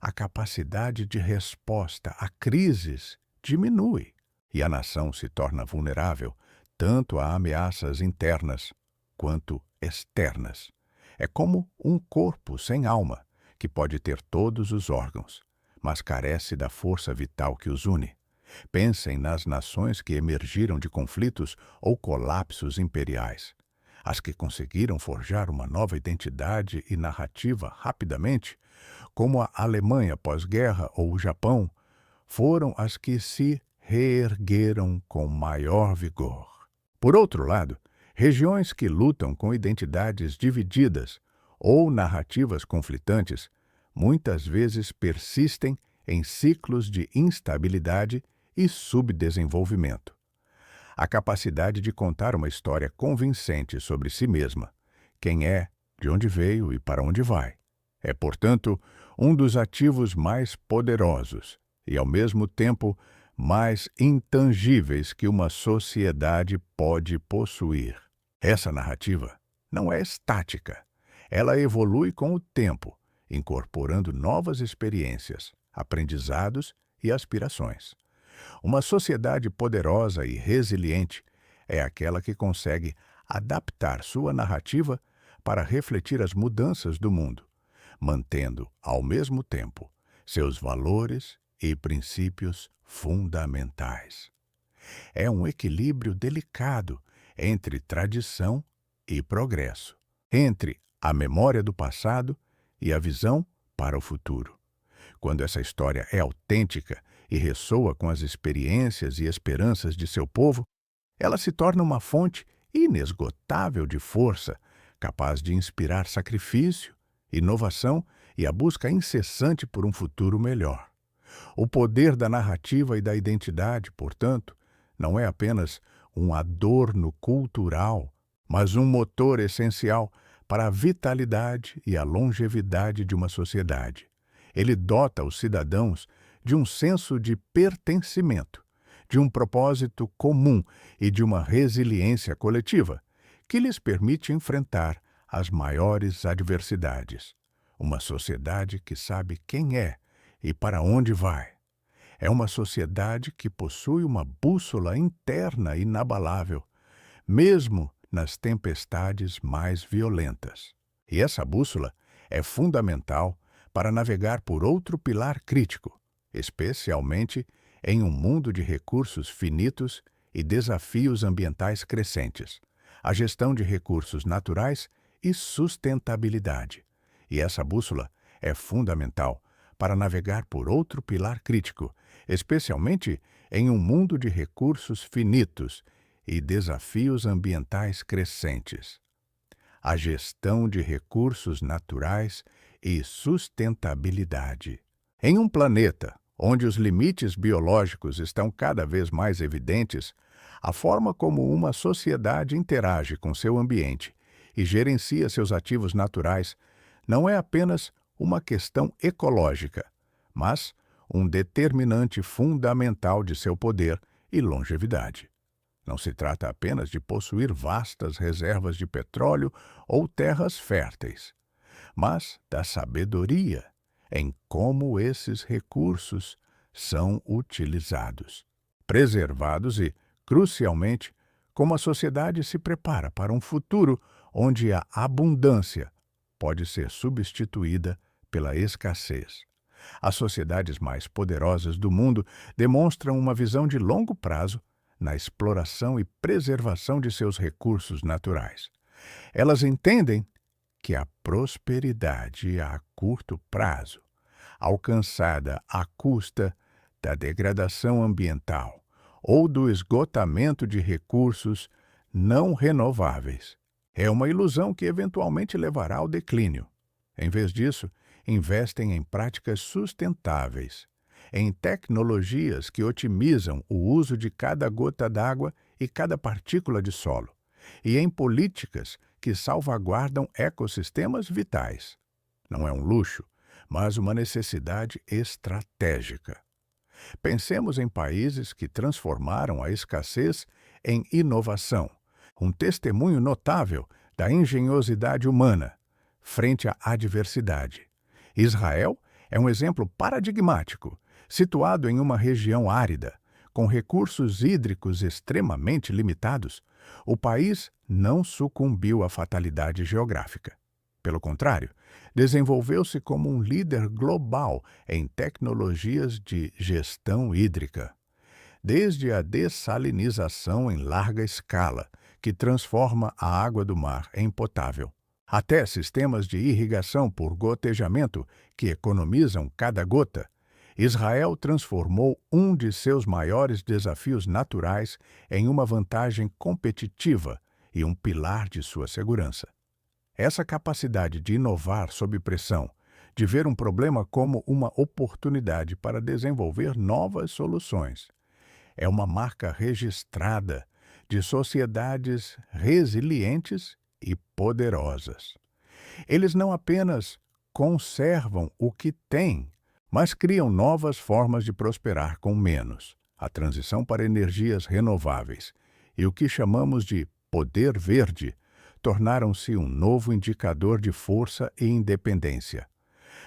A capacidade de resposta a crises diminui e a nação se torna vulnerável tanto a ameaças internas quanto externas. É como um corpo sem alma, que pode ter todos os órgãos, mas carece da força vital que os une. Pensem nas nações que emergiram de conflitos ou colapsos imperiais. As que conseguiram forjar uma nova identidade e narrativa rapidamente, como a Alemanha pós-guerra ou o Japão, foram as que se reergueram com maior vigor. Por outro lado, regiões que lutam com identidades divididas ou narrativas conflitantes muitas vezes persistem em ciclos de instabilidade e subdesenvolvimento. A capacidade de contar uma história convincente sobre si mesma, quem é, de onde veio e para onde vai, é, portanto, um dos ativos mais poderosos e, ao mesmo tempo, mais intangíveis que uma sociedade pode possuir. Essa narrativa não é estática. Ela evolui com o tempo, incorporando novas experiências, aprendizados e aspirações. Uma sociedade poderosa e resiliente é aquela que consegue adaptar sua narrativa para refletir as mudanças do mundo, mantendo, ao mesmo tempo, seus valores e princípios fundamentais. É um equilíbrio delicado entre tradição e progresso, entre a memória do passado e a visão para o futuro. Quando essa história é autêntica e ressoa com as experiências e esperanças de seu povo, ela se torna uma fonte inesgotável de força, capaz de inspirar sacrifício, inovação e a busca incessante por um futuro melhor. O poder da narrativa e da identidade, portanto, não é apenas um adorno cultural, mas um motor essencial para a vitalidade e a longevidade de uma sociedade. Ele dota os cidadãos de um senso de pertencimento, de um propósito comum e de uma resiliência coletiva, que lhes permite enfrentar as maiores adversidades. Uma sociedade que sabe quem é e para onde vai. É uma sociedade que possui uma bússola interna inabalável, mesmo nas tempestades mais violentas. E essa bússola é fundamental para navegar por outro pilar crítico, especialmente em um mundo de recursos finitos e desafios ambientais crescentes, a gestão de recursos naturais e sustentabilidade. E essa bússola é fundamental para navegar por outro pilar crítico, especialmente em um mundo de recursos finitos e desafios ambientais crescentes. A gestão de recursos naturais e sustentabilidade. Em um planeta onde os limites biológicos estão cada vez mais evidentes, a forma como uma sociedade interage com seu ambiente e gerencia seus ativos naturais não é apenas uma questão ecológica, mas um determinante fundamental de seu poder e longevidade. Não se trata apenas de possuir vastas reservas de petróleo ou terras férteis, mas da sabedoria em como esses recursos são utilizados, preservados e, crucialmente, como a sociedade se prepara para um futuro onde a abundância pode ser substituída pela escassez. As sociedades mais poderosas do mundo demonstram uma visão de longo prazo na exploração e preservação de seus recursos naturais. Elas entendem que a prosperidade a curto prazo, alcançada à custa da degradação ambiental ou do esgotamento de recursos não renováveis, É uma ilusão que eventualmente levará ao declínio. Em vez disso, investem em práticas sustentáveis, em tecnologias que otimizam o uso de cada gota d'água e cada partícula de solo, e em políticas que salvaguardam ecossistemas vitais. Não é um luxo, mas uma necessidade estratégica. Pensemos em países que transformaram a escassez em inovação, um testemunho notável da engenhosidade humana frente à adversidade. Israel é um exemplo paradigmático, situado em uma região árida, com recursos hídricos extremamente limitados. O país não sucumbiu à fatalidade geográfica. Pelo contrário, desenvolveu-se como um líder global em tecnologias de gestão hídrica. Desde a dessalinização em larga escala, que transforma a água do mar em potável, até sistemas de irrigação por gotejamento que economizam cada gota, Israel transformou um de seus maiores desafios naturais em uma vantagem competitiva e um pilar de sua segurança. Essa capacidade de inovar sob pressão, de ver um problema como uma oportunidade para desenvolver novas soluções, é uma marca registrada de sociedades resilientes e poderosas. Eles não apenas conservam o que têm, mas criam novas formas de prosperar com menos. A transição para energias renováveis e o que chamamos de poder verde tornaram-se um novo indicador de força e independência.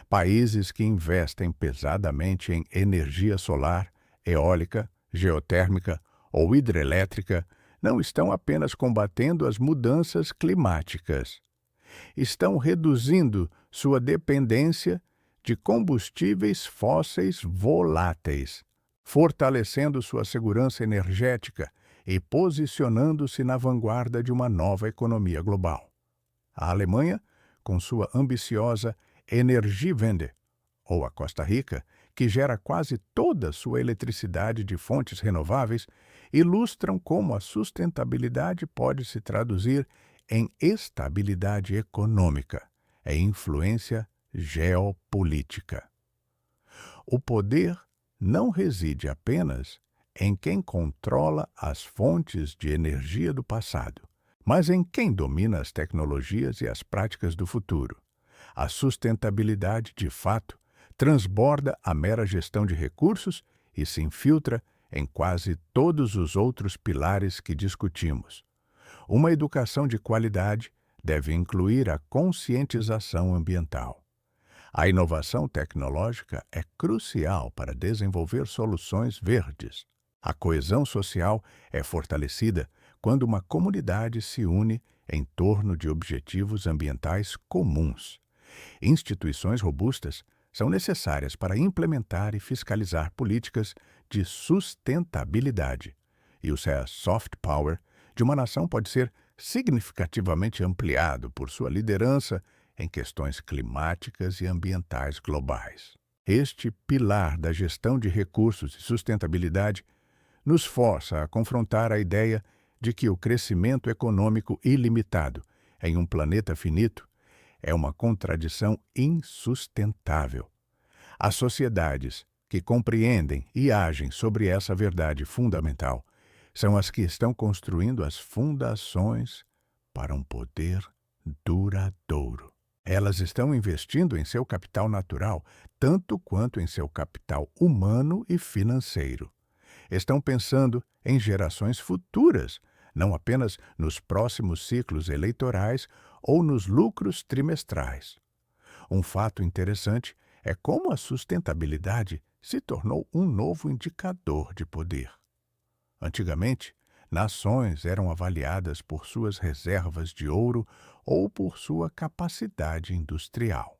Países que investem pesadamente em energia solar, eólica, geotérmica ou hidrelétrica não estão apenas combatendo as mudanças climáticas. Estão reduzindo sua dependência de combustíveis fósseis voláteis, fortalecendo sua segurança energética e posicionando-se na vanguarda de uma nova economia global. A Alemanha, com sua ambiciosa Energiewende, ou a Costa Rica, que gera quase toda sua eletricidade de fontes renováveis, ilustram como a sustentabilidade pode se traduzir em estabilidade econômica e influência geopolítica. O poder não reside apenas em quem controla as fontes de energia do passado, mas em quem domina as tecnologias e as práticas do futuro. A sustentabilidade, de fato, transborda a mera gestão de recursos e se infiltra em quase todos os outros pilares que discutimos. Uma educação de qualidade deve incluir a conscientização ambiental. A inovação tecnológica é crucial para desenvolver soluções verdes. A coesão social é fortalecida quando uma comunidade se une em torno de objetivos ambientais comuns. Instituições robustas são necessárias para implementar e fiscalizar políticas de sustentabilidade. E o soft power de uma nação pode ser significativamente ampliado por sua liderança em questões climáticas e ambientais globais. Este pilar da gestão de recursos e sustentabilidade nos força a confrontar a ideia de que o crescimento econômico ilimitado em um planeta finito é uma contradição insustentável. As sociedades que compreendem e agem sobre essa verdade fundamental são as que estão construindo as fundações para um poder duradouro. Elas estão investindo em seu capital natural tanto quanto em seu capital humano e financeiro. Estão pensando em gerações futuras, não apenas nos próximos ciclos eleitorais ou nos lucros trimestrais. Um fato interessante é como a sustentabilidade se tornou um novo indicador de poder. Antigamente, nações eram avaliadas por suas reservas de ouro ou por sua capacidade industrial.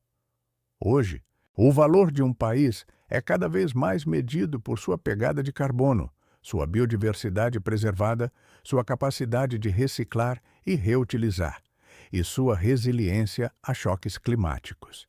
Hoje, o valor de um país é cada vez mais medido por sua pegada de carbono, sua biodiversidade preservada, sua capacidade de reciclar e reutilizar, e sua resiliência a choques climáticos.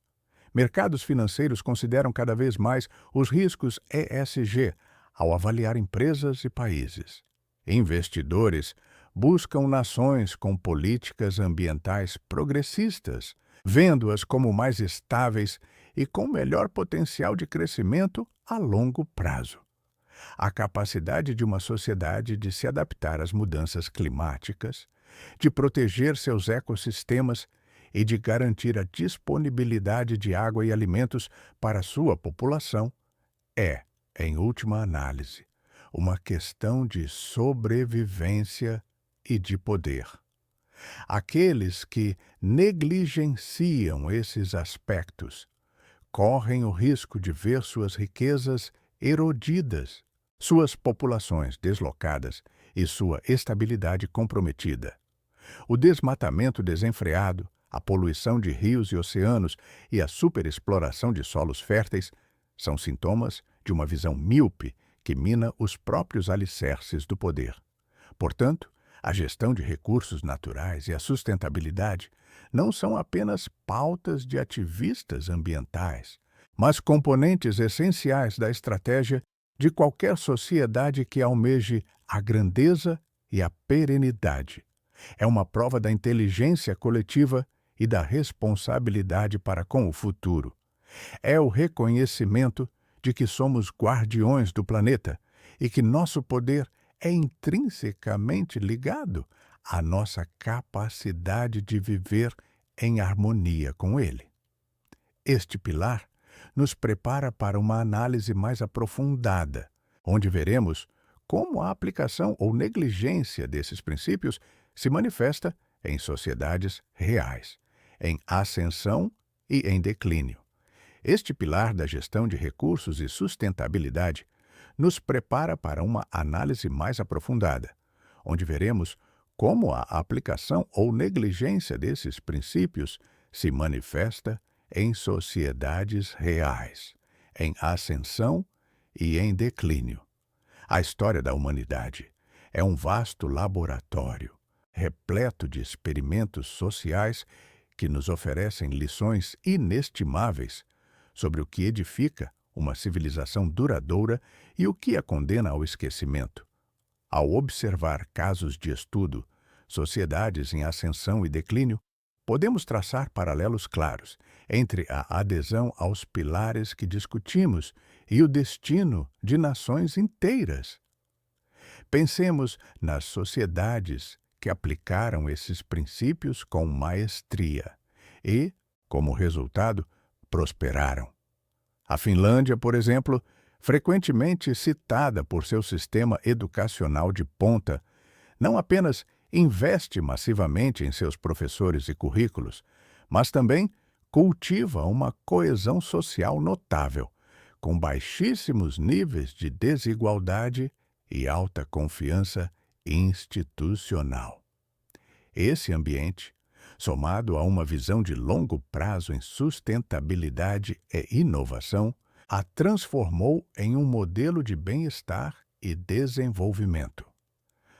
Mercados financeiros consideram cada vez mais os riscos ESG ao avaliar empresas e países. Investidores buscam nações com políticas ambientais progressistas, vendo-as como mais estáveis e com melhor potencial de crescimento a longo prazo. A capacidade de uma sociedade de se adaptar às mudanças climáticas, de proteger seus ecossistemas e de garantir a disponibilidade de água e alimentos para sua população é, em última análise, uma questão de sobrevivência e de poder. Aqueles que negligenciam esses aspectos correm o risco de ver suas riquezas erodidas, suas populações deslocadas e sua estabilidade comprometida. O desmatamento desenfreado, a poluição de rios e oceanos e a superexploração de solos férteis são sintomas de uma visão míope que mina os próprios alicerces do poder. Portanto, a gestão de recursos naturais e a sustentabilidade não são apenas pautas de ativistas ambientais, mas componentes essenciais da estratégia de qualquer sociedade que almeje a grandeza e a perenidade. É uma prova da inteligência coletiva e da responsabilidade para com o futuro. É o reconhecimento de que somos guardiões do planeta e que nosso poder é intrinsecamente ligado à nossa capacidade de viver em harmonia com ele. Este pilar nos prepara para uma análise mais aprofundada, onde veremos como a aplicação ou negligência desses princípios se manifesta em sociedades reais, em ascensão e em declínio. Este pilar da gestão de recursos e sustentabilidade nos prepara para uma análise mais aprofundada, onde veremos como a aplicação ou negligência desses princípios se manifesta em sociedades reais, em ascensão e em declínio. A história da humanidade é um vasto laboratório, repleto de experimentos sociais que nos oferecem lições inestimáveis sobre o que edifica uma civilização duradoura e o que a condena ao esquecimento. Ao observar casos de estudo, sociedades em ascensão e declínio, podemos traçar paralelos claros entre a adesão aos pilares que discutimos e o destino de nações inteiras. Pensemos nas sociedades que aplicaram esses princípios com maestria e, como resultado, prosperaram. A Finlândia, por exemplo, frequentemente citada por seu sistema educacional de ponta, não apenas investe massivamente em seus professores e currículos, mas também cultiva uma coesão social notável, com baixíssimos níveis de desigualdade e alta confiança institucional. Esse ambiente, somado a uma visão de longo prazo em sustentabilidade e inovação, a transformou em um modelo de bem-estar e desenvolvimento.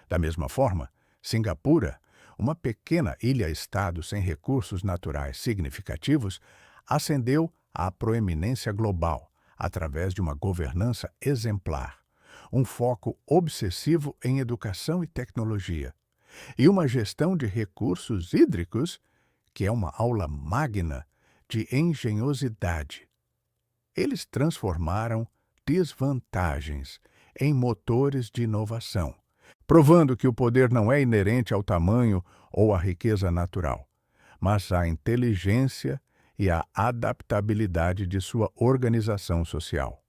Da mesma forma, Singapura, uma pequena ilha-estado sem recursos naturais significativos, ascendeu à proeminência global através de uma governança exemplar, um foco obsessivo em educação e tecnologia, e uma gestão de recursos hídricos que é uma aula magna de engenhosidade. Eles transformaram desvantagens em motores de inovação, provando que o poder não é inerente ao tamanho ou à riqueza natural, mas à inteligência e à adaptabilidade de sua organização social.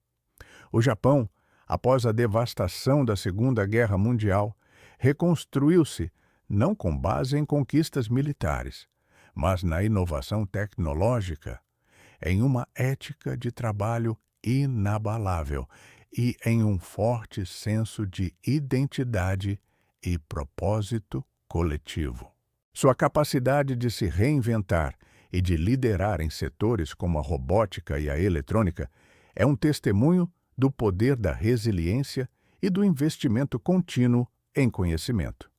O Japão, após a devastação da Segunda Guerra Mundial, reconstruiu-se não com base em conquistas militares, mas na inovação tecnológica, em uma ética de trabalho inabalável e em um forte senso de identidade e propósito coletivo. Sua capacidade de se reinventar e de liderar em setores como a robótica e a eletrônica é um testemunho do poder da resiliência e do investimento contínuo em conhecimento.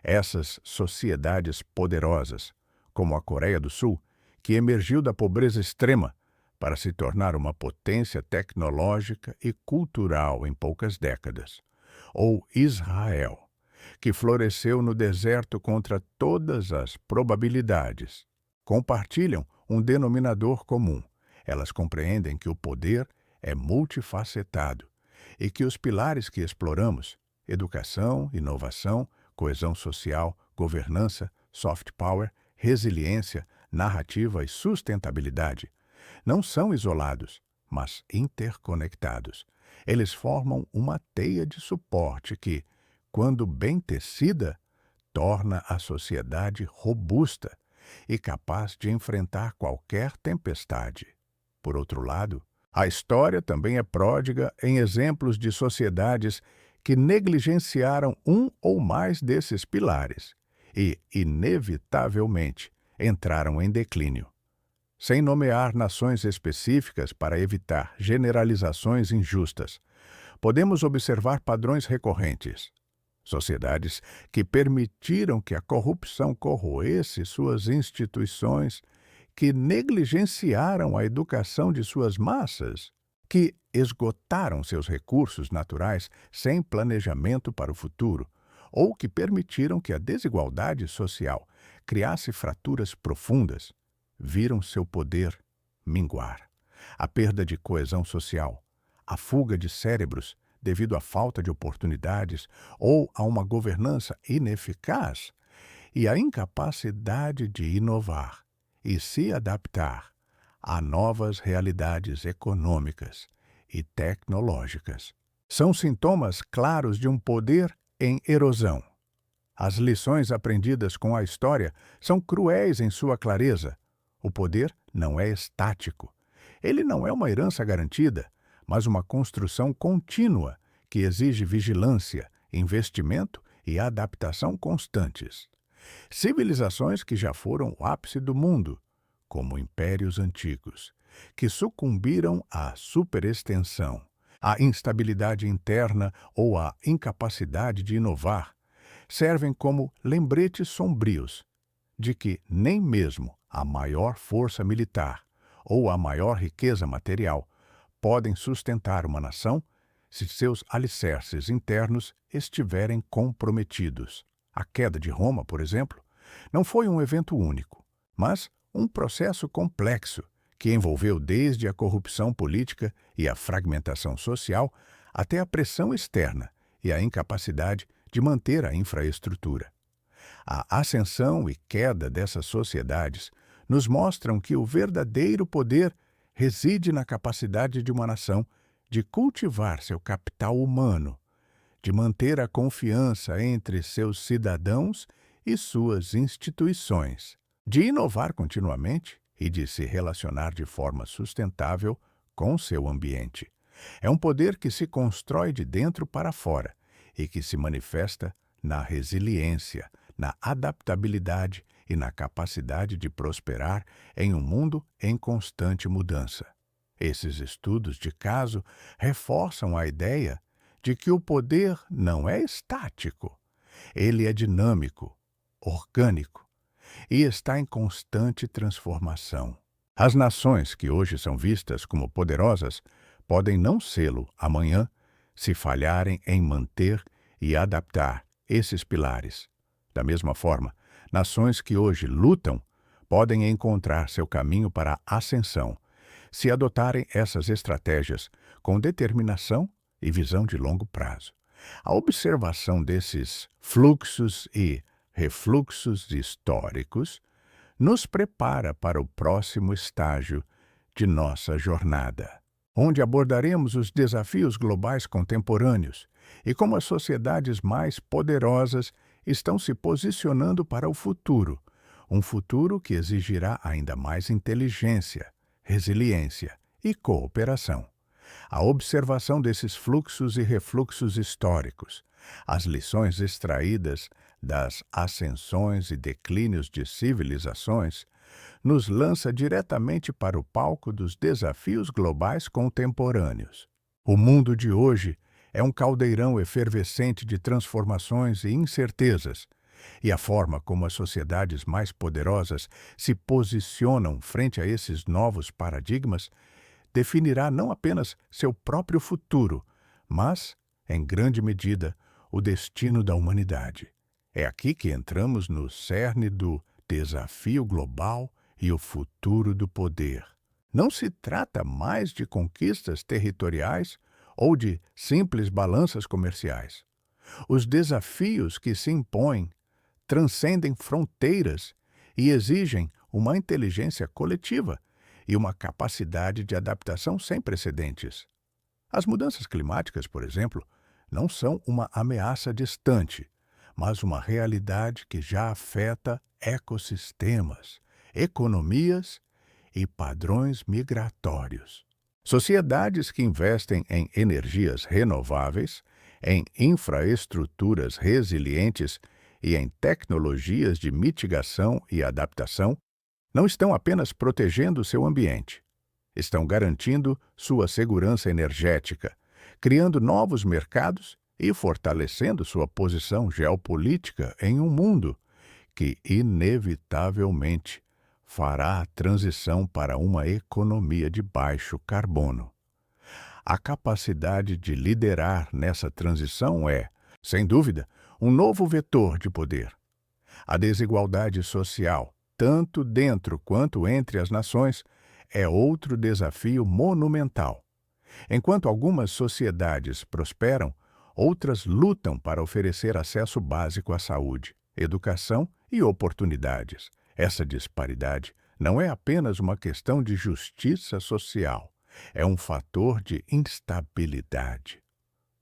Essas sociedades poderosas, como a Coreia do Sul, que emergiu da pobreza extrema para se tornar uma potência tecnológica e cultural em poucas décadas, ou Israel, que floresceu no deserto contra todas as probabilidades. Compartilham um denominador comum. Elas compreendem que o poder é multifacetado e que os pilares que exploramos, educação, inovação, coesão social, governança, soft power, resiliência, narrativa e sustentabilidade, não são isolados, mas interconectados. Eles formam uma teia de suporte que, quando bem tecida, torna a sociedade robusta e capaz de enfrentar qualquer tempestade. Por outro lado, a história também é pródiga em exemplos de sociedades que negligenciaram um ou mais desses pilares e, inevitavelmente, entraram em declínio. Sem nomear nações específicas para evitar generalizações injustas, podemos observar padrões recorrentes. Sociedades que permitiram que a corrupção corroesse suas instituições, que negligenciaram a educação de suas massas, que esgotaram seus recursos naturais sem planejamento para o futuro, ou que permitiram que a desigualdade social criasse fraturas profundas, viram seu poder minguar. A perda de coesão social, a fuga de cérebros devido à falta de oportunidades ou a uma governança ineficaz, e a incapacidade de inovar e se adaptar a novas realidades econômicas e tecnológicas. São sintomas claros de um poder em erosão. As lições aprendidas com a história são cruéis em sua clareza. O poder não é estático. Ele não é uma herança garantida, mas uma construção contínua que exige vigilância, investimento e adaptação constantes. Civilizações que já foram o ápice do mundo, como impérios antigos, que sucumbiram à superextensão, à instabilidade interna ou à incapacidade de inovar, servem como lembretes sombrios de que nem mesmo a maior força militar ou a maior riqueza material podem sustentar uma nação se seus alicerces internos estiverem comprometidos. A queda de Roma, por exemplo, não foi um evento único, mas um processo complexo que envolveu desde a corrupção política e a fragmentação social até a pressão externa e a incapacidade de manter a infraestrutura. A ascensão e queda dessas sociedades nos mostram que o verdadeiro poder reside na capacidade de uma nação de cultivar seu capital humano, de manter a confiança entre seus cidadãos e suas instituições, de inovar continuamente e de se relacionar de forma sustentável com seu ambiente. É um poder que se constrói de dentro para fora e que se manifesta na resiliência, na adaptabilidade e na capacidade de prosperar em um mundo em constante mudança. Esses estudos de caso reforçam a ideia de que o poder não é estático. Ele é dinâmico, orgânico e está em constante transformação. As nações que hoje são vistas como poderosas podem não sê-lo amanhã se falharem em manter e adaptar esses pilares. Da mesma forma, nações que hoje lutam podem encontrar seu caminho para a ascensão se adotarem essas estratégias com determinação e visão de longo prazo. A observação desses fluxos e refluxos históricos nos prepara para o próximo estágio de nossa jornada, onde abordaremos os desafios globais contemporâneos e como as sociedades mais poderosas estão se posicionando para o futuro, um futuro que exigirá ainda mais inteligência, resiliência e cooperação. A observação desses fluxos e refluxos históricos, as lições extraídas das ascensões e declínios de civilizações, nos lança diretamente para o palco dos desafios globais contemporâneos. O mundo de hoje é um caldeirão efervescente de transformações e incertezas, e a forma como as sociedades mais poderosas se posicionam frente a esses novos paradigmas definirá não apenas seu próprio futuro, mas, em grande medida, o destino da humanidade. É aqui que entramos no cerne do desafio global e o futuro do poder. Não se trata mais de conquistas territoriais ou de simples balanças comerciais. Os desafios que se impõem transcendem fronteiras e exigem uma inteligência coletiva e uma capacidade de adaptação sem precedentes. As mudanças climáticas, por exemplo, não são uma ameaça distante, mas uma realidade que já afeta ecossistemas, economias e padrões migratórios. Sociedades que investem em energias renováveis, em infraestruturas resilientes e em tecnologias de mitigação e adaptação não estão apenas protegendo seu ambiente, estão garantindo sua segurança energética, criando novos mercados e fortalecendo sua posição geopolítica em um mundo que, inevitavelmente, fará a transição para uma economia de baixo carbono. A capacidade de liderar nessa transição é, sem dúvida, um novo vetor de poder. A desigualdade social, tanto dentro quanto entre as nações, é outro desafio monumental. Enquanto algumas sociedades prosperam, outras lutam para oferecer acesso básico à saúde, educação e oportunidades. Essa disparidade não é apenas uma questão de justiça social, é um fator de instabilidade.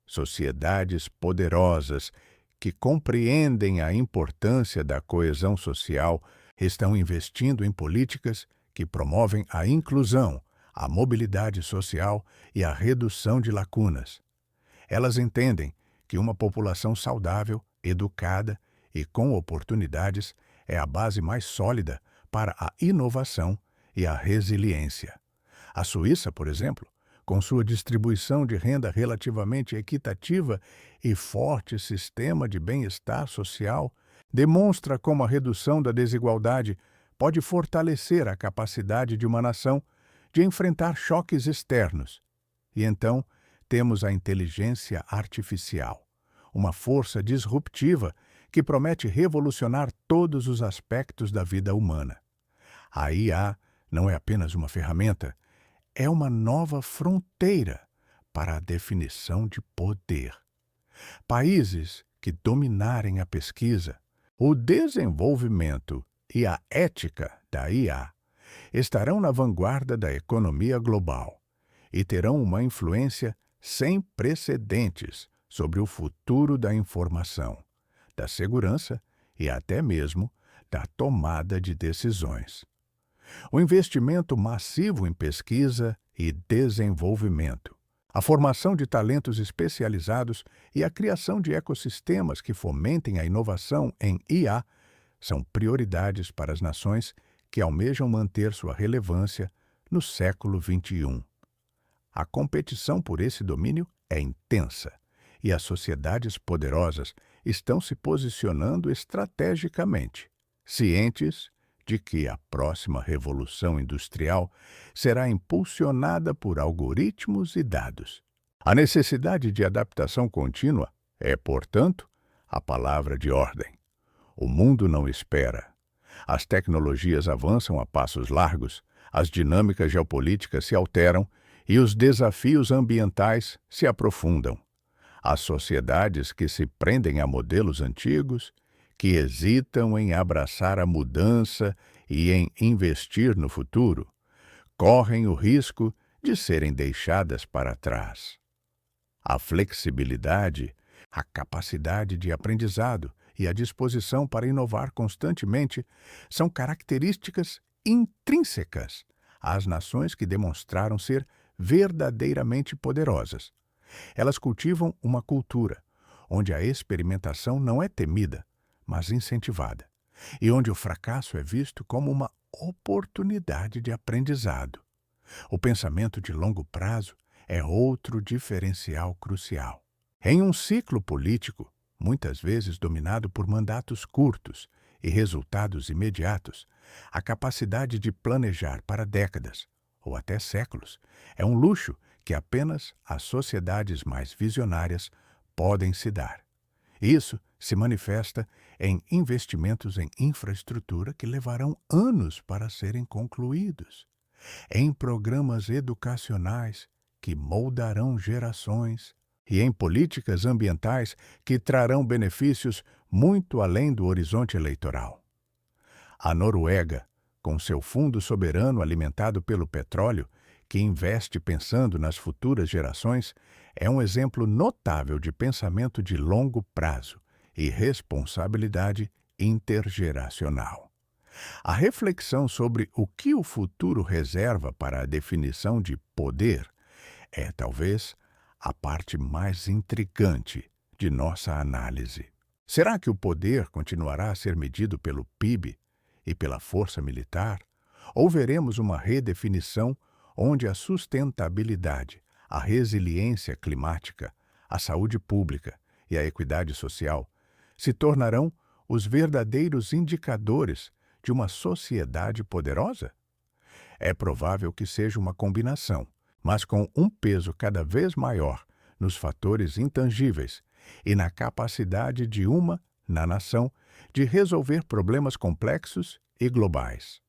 Sociedades poderosas que compreendem a importância da coesão social estão investindo em políticas que promovem a inclusão, a mobilidade social e a redução de lacunas. Elas entendem que uma população saudável, educada e com oportunidades é a base mais sólida para a inovação e a resiliência. A Suíça, por exemplo, com sua distribuição de renda relativamente equitativa e forte sistema de bem-estar social, demonstra como a redução da desigualdade pode fortalecer a capacidade de uma nação de enfrentar choques externos. E então, temos a inteligência artificial, uma força disruptiva que promete revolucionar todos os aspectos da vida humana. A IA não é apenas uma ferramenta, é uma nova fronteira para a definição de poder. Países que dominarem a pesquisa, o desenvolvimento e a ética da IA estarão na vanguarda da economia global e terão uma influência sem precedentes sobre o futuro da informação, da segurança e até mesmo da tomada de decisões. O investimento massivo em pesquisa e desenvolvimento, a formação de talentos especializados e a criação de ecossistemas que fomentem a inovação em IA são prioridades para as nações que almejam manter sua relevância no século XXI. A competição por esse domínio é intensa e as sociedades poderosas estão se posicionando estrategicamente, cientes de que a próxima revolução industrial será impulsionada por algoritmos e dados. A necessidade de adaptação contínua é, portanto, a palavra de ordem. O mundo não espera. As tecnologias avançam a passos largos, as dinâmicas geopolíticas se alteram e os desafios ambientais se aprofundam. As sociedades que se prendem a modelos antigos, que hesitam em abraçar a mudança e em investir no futuro, correm o risco de serem deixadas para trás. A flexibilidade, a capacidade de aprendizado e a disposição para inovar constantemente são características intrínsecas às nações que demonstraram ser verdadeiramente poderosas. Elas cultivam uma cultura onde a experimentação não é temida, mas incentivada, e onde o fracasso é visto como uma oportunidade de aprendizado. O pensamento de longo prazo é outro diferencial crucial. Em um ciclo político, muitas vezes dominado por mandatos curtos e resultados imediatos, a capacidade de planejar para décadas, ou até séculos, é um luxo que apenas as sociedades mais visionárias podem se dar. Isso se manifesta em investimentos em infraestrutura que levarão anos para serem concluídos, em programas educacionais que moldarão gerações e em políticas ambientais que trarão benefícios muito além do horizonte eleitoral. A Noruega, com seu fundo soberano alimentado pelo petróleo, que investe pensando nas futuras gerações, é um exemplo notável de pensamento de longo prazo e responsabilidade intergeracional. A reflexão sobre o que o futuro reserva para a definição de poder é, talvez, a parte mais intrigante de nossa análise. Será que o poder continuará a ser medido pelo PIB e pela força militar? Ou veremos uma redefinição onde a sustentabilidade, a resiliência climática, a saúde pública e a equidade social se tornarão os verdadeiros indicadores de uma sociedade poderosa? É provável que seja uma combinação, mas com um peso cada vez maior nos fatores intangíveis e na capacidade de na nação, de resolver problemas complexos e globais.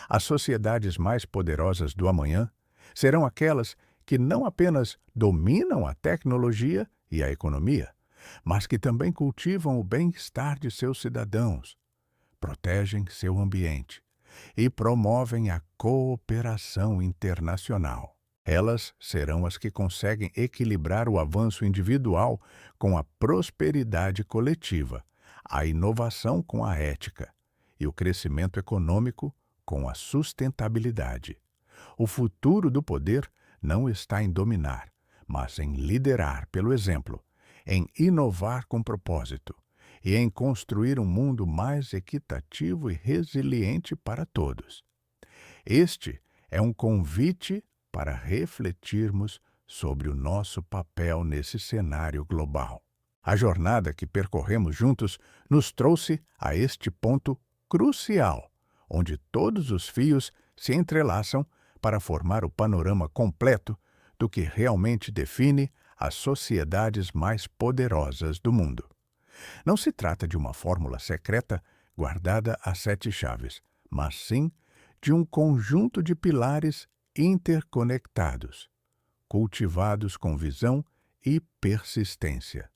As sociedades mais poderosas do amanhã serão aquelas que não apenas dominam a tecnologia e a economia, mas que também cultivam o bem-estar de seus cidadãos, protegem seu ambiente e promovem a cooperação internacional. Elas serão as que conseguem equilibrar o avanço individual com a prosperidade coletiva, a inovação com a ética e o crescimento econômico com a sustentabilidade. O futuro do poder não está em dominar, mas em liderar pelo exemplo, em inovar com propósito e em construir um mundo mais equitativo e resiliente para todos. Este é um convite para refletirmos sobre o nosso papel nesse cenário global. A jornada que percorremos juntos nos trouxe a este ponto crucial, onde todos os fios se entrelaçam para formar o panorama completo do que realmente define as sociedades mais poderosas do mundo. Não se trata de uma fórmula secreta guardada a 7 chaves, mas sim de um conjunto de pilares interconectados, cultivados com visão e persistência.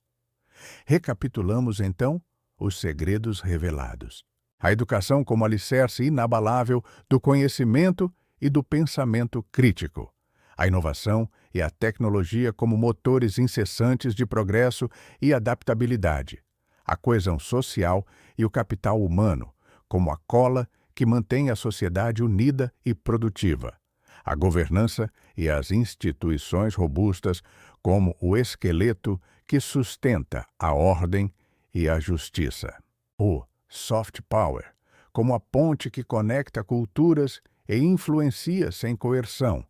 Recapitulamos, então, os segredos revelados. A educação como alicerce inabalável do conhecimento e do pensamento crítico. A inovação e a tecnologia como motores incessantes de progresso e adaptabilidade. A coesão social e o capital humano, como a cola que mantém a sociedade unida e produtiva. A governança e as instituições robustas, como o esqueleto que sustenta a ordem e a justiça. O soft power, como a ponte que conecta culturas e influencia sem coerção.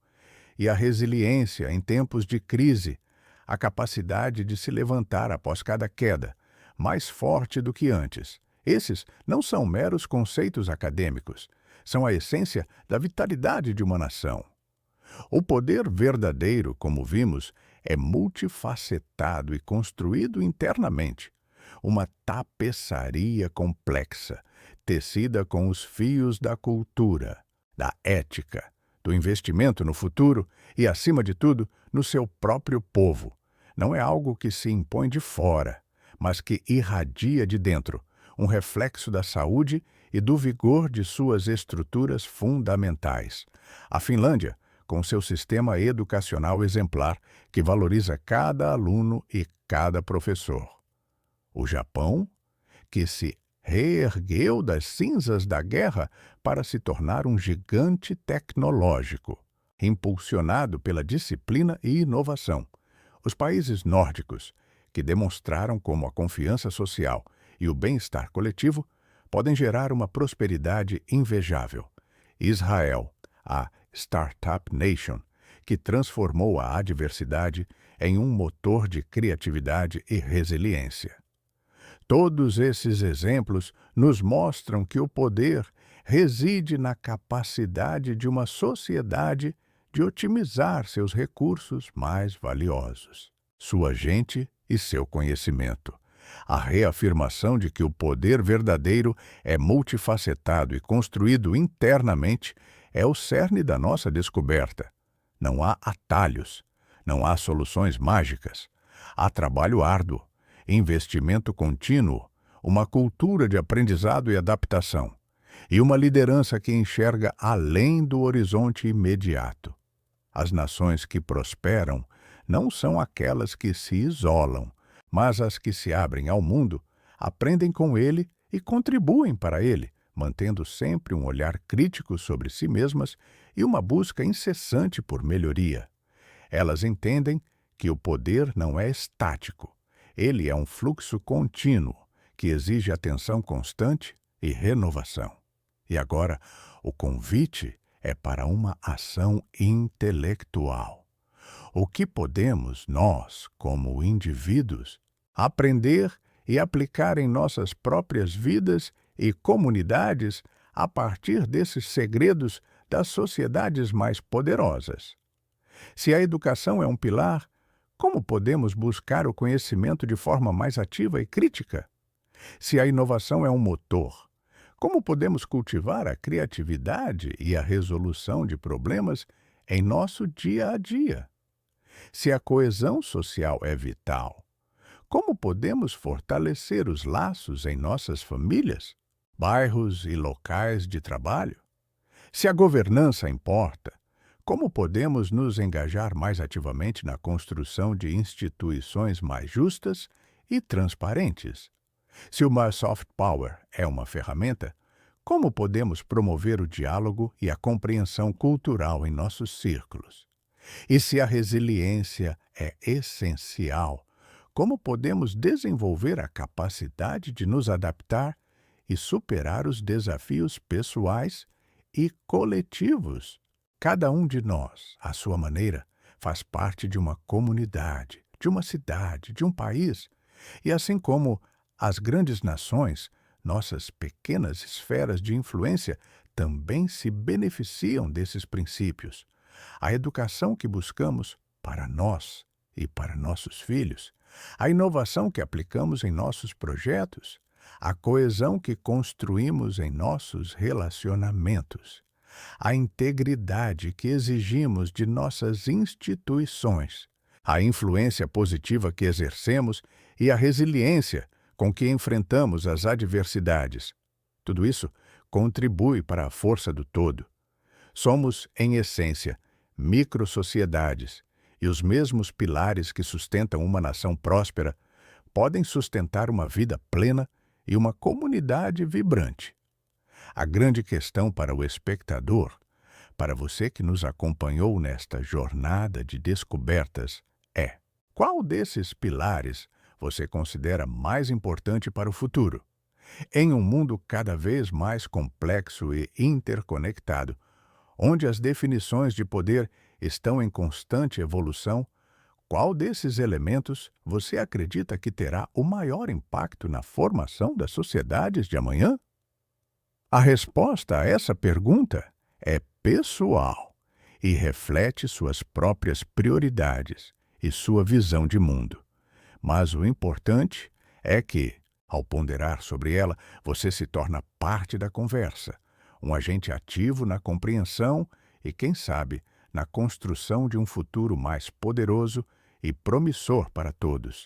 E a resiliência em tempos de crise, a capacidade de se levantar após cada queda, mais forte do que antes. Esses não são meros conceitos acadêmicos, são a essência da vitalidade de uma nação. O poder verdadeiro, como vimos, é multifacetado e construído internamente. Uma tapeçaria complexa, tecida com os fios da cultura, da ética, do investimento no futuro e, acima de tudo, no seu próprio povo. Não é algo que se impõe de fora, mas que irradia de dentro, um reflexo da saúde e do vigor de suas estruturas fundamentais. A Finlândia, com seu sistema educacional exemplar, que valoriza cada aluno e cada professor. O Japão, que se reergueu das cinzas da guerra para se tornar um gigante tecnológico, impulsionado pela disciplina e inovação. Os países nórdicos, que demonstraram como a confiança social e o bem-estar coletivo podem gerar uma prosperidade invejável. Israel, a Startup Nation, que transformou a adversidade em um motor de criatividade e resiliência. Todos esses exemplos nos mostram que o poder reside na capacidade de uma sociedade de otimizar seus recursos mais valiosos, sua gente e seu conhecimento, A reafirmação de que o poder verdadeiro é multifacetado e construído internamente é o cerne da nossa descoberta. Não há atalhos, não há soluções mágicas. Há trabalho árduo, investimento contínuo, uma cultura de aprendizado e adaptação, e uma liderança que enxerga além do horizonte imediato. As nações que prosperam não são aquelas que se isolam, mas as que se abrem ao mundo, aprendem com ele e contribuem para ele, mantendo sempre um olhar crítico sobre si mesmas e uma busca incessante por melhoria. Elas entendem que o poder não é estático. Ele é um fluxo contínuo que exige atenção constante e renovação. E agora, o convite é para uma ação intelectual. O que podemos, nós, como indivíduos, aprender e aplicar em nossas próprias vidas e comunidades a partir desses segredos das sociedades mais poderosas? Se a educação é um pilar, como podemos buscar o conhecimento de forma mais ativa e crítica? Se a inovação é um motor, como podemos cultivar a criatividade e a resolução de problemas em nosso dia a dia? Se a coesão social é vital, como podemos fortalecer os laços em nossas famílias, bairros e locais de trabalho? Se a governança importa, como podemos nos engajar mais ativamente na construção de instituições mais justas e transparentes? Se o soft power é uma ferramenta, como podemos promover o diálogo e a compreensão cultural em nossos círculos? E se a resiliência é essencial, como podemos desenvolver a capacidade de nos adaptar e superar os desafios pessoais e coletivos? Cada um de nós, à sua maneira, faz parte de uma comunidade, de uma cidade, de um país. E assim como as grandes nações, nossas pequenas esferas de influência também se beneficiam desses princípios. A educação que buscamos para nós e para nossos filhos, a inovação que aplicamos em nossos projetos, a coesão que construímos em nossos relacionamentos, a integridade que exigimos de nossas instituições, a influência positiva que exercemos e a resiliência com que enfrentamos as adversidades. Tudo isso contribui para a força do todo. Somos, em essência, microsociedades, e os mesmos pilares que sustentam uma nação próspera podem sustentar uma vida plena e uma comunidade vibrante. A grande questão para o espectador, para você que nos acompanhou nesta jornada de descobertas, é: qual desses pilares você considera mais importante para o futuro? Em um mundo cada vez mais complexo e interconectado, onde as definições de poder estão em constante evolução, qual desses elementos você acredita que terá o maior impacto na formação das sociedades de amanhã? A resposta a essa pergunta é pessoal e reflete suas próprias prioridades e sua visão de mundo. Mas o importante é que, ao ponderar sobre ela, você se torna parte da conversa, um agente ativo na compreensão e, quem sabe, na construção de um futuro mais poderoso e promissor para todos.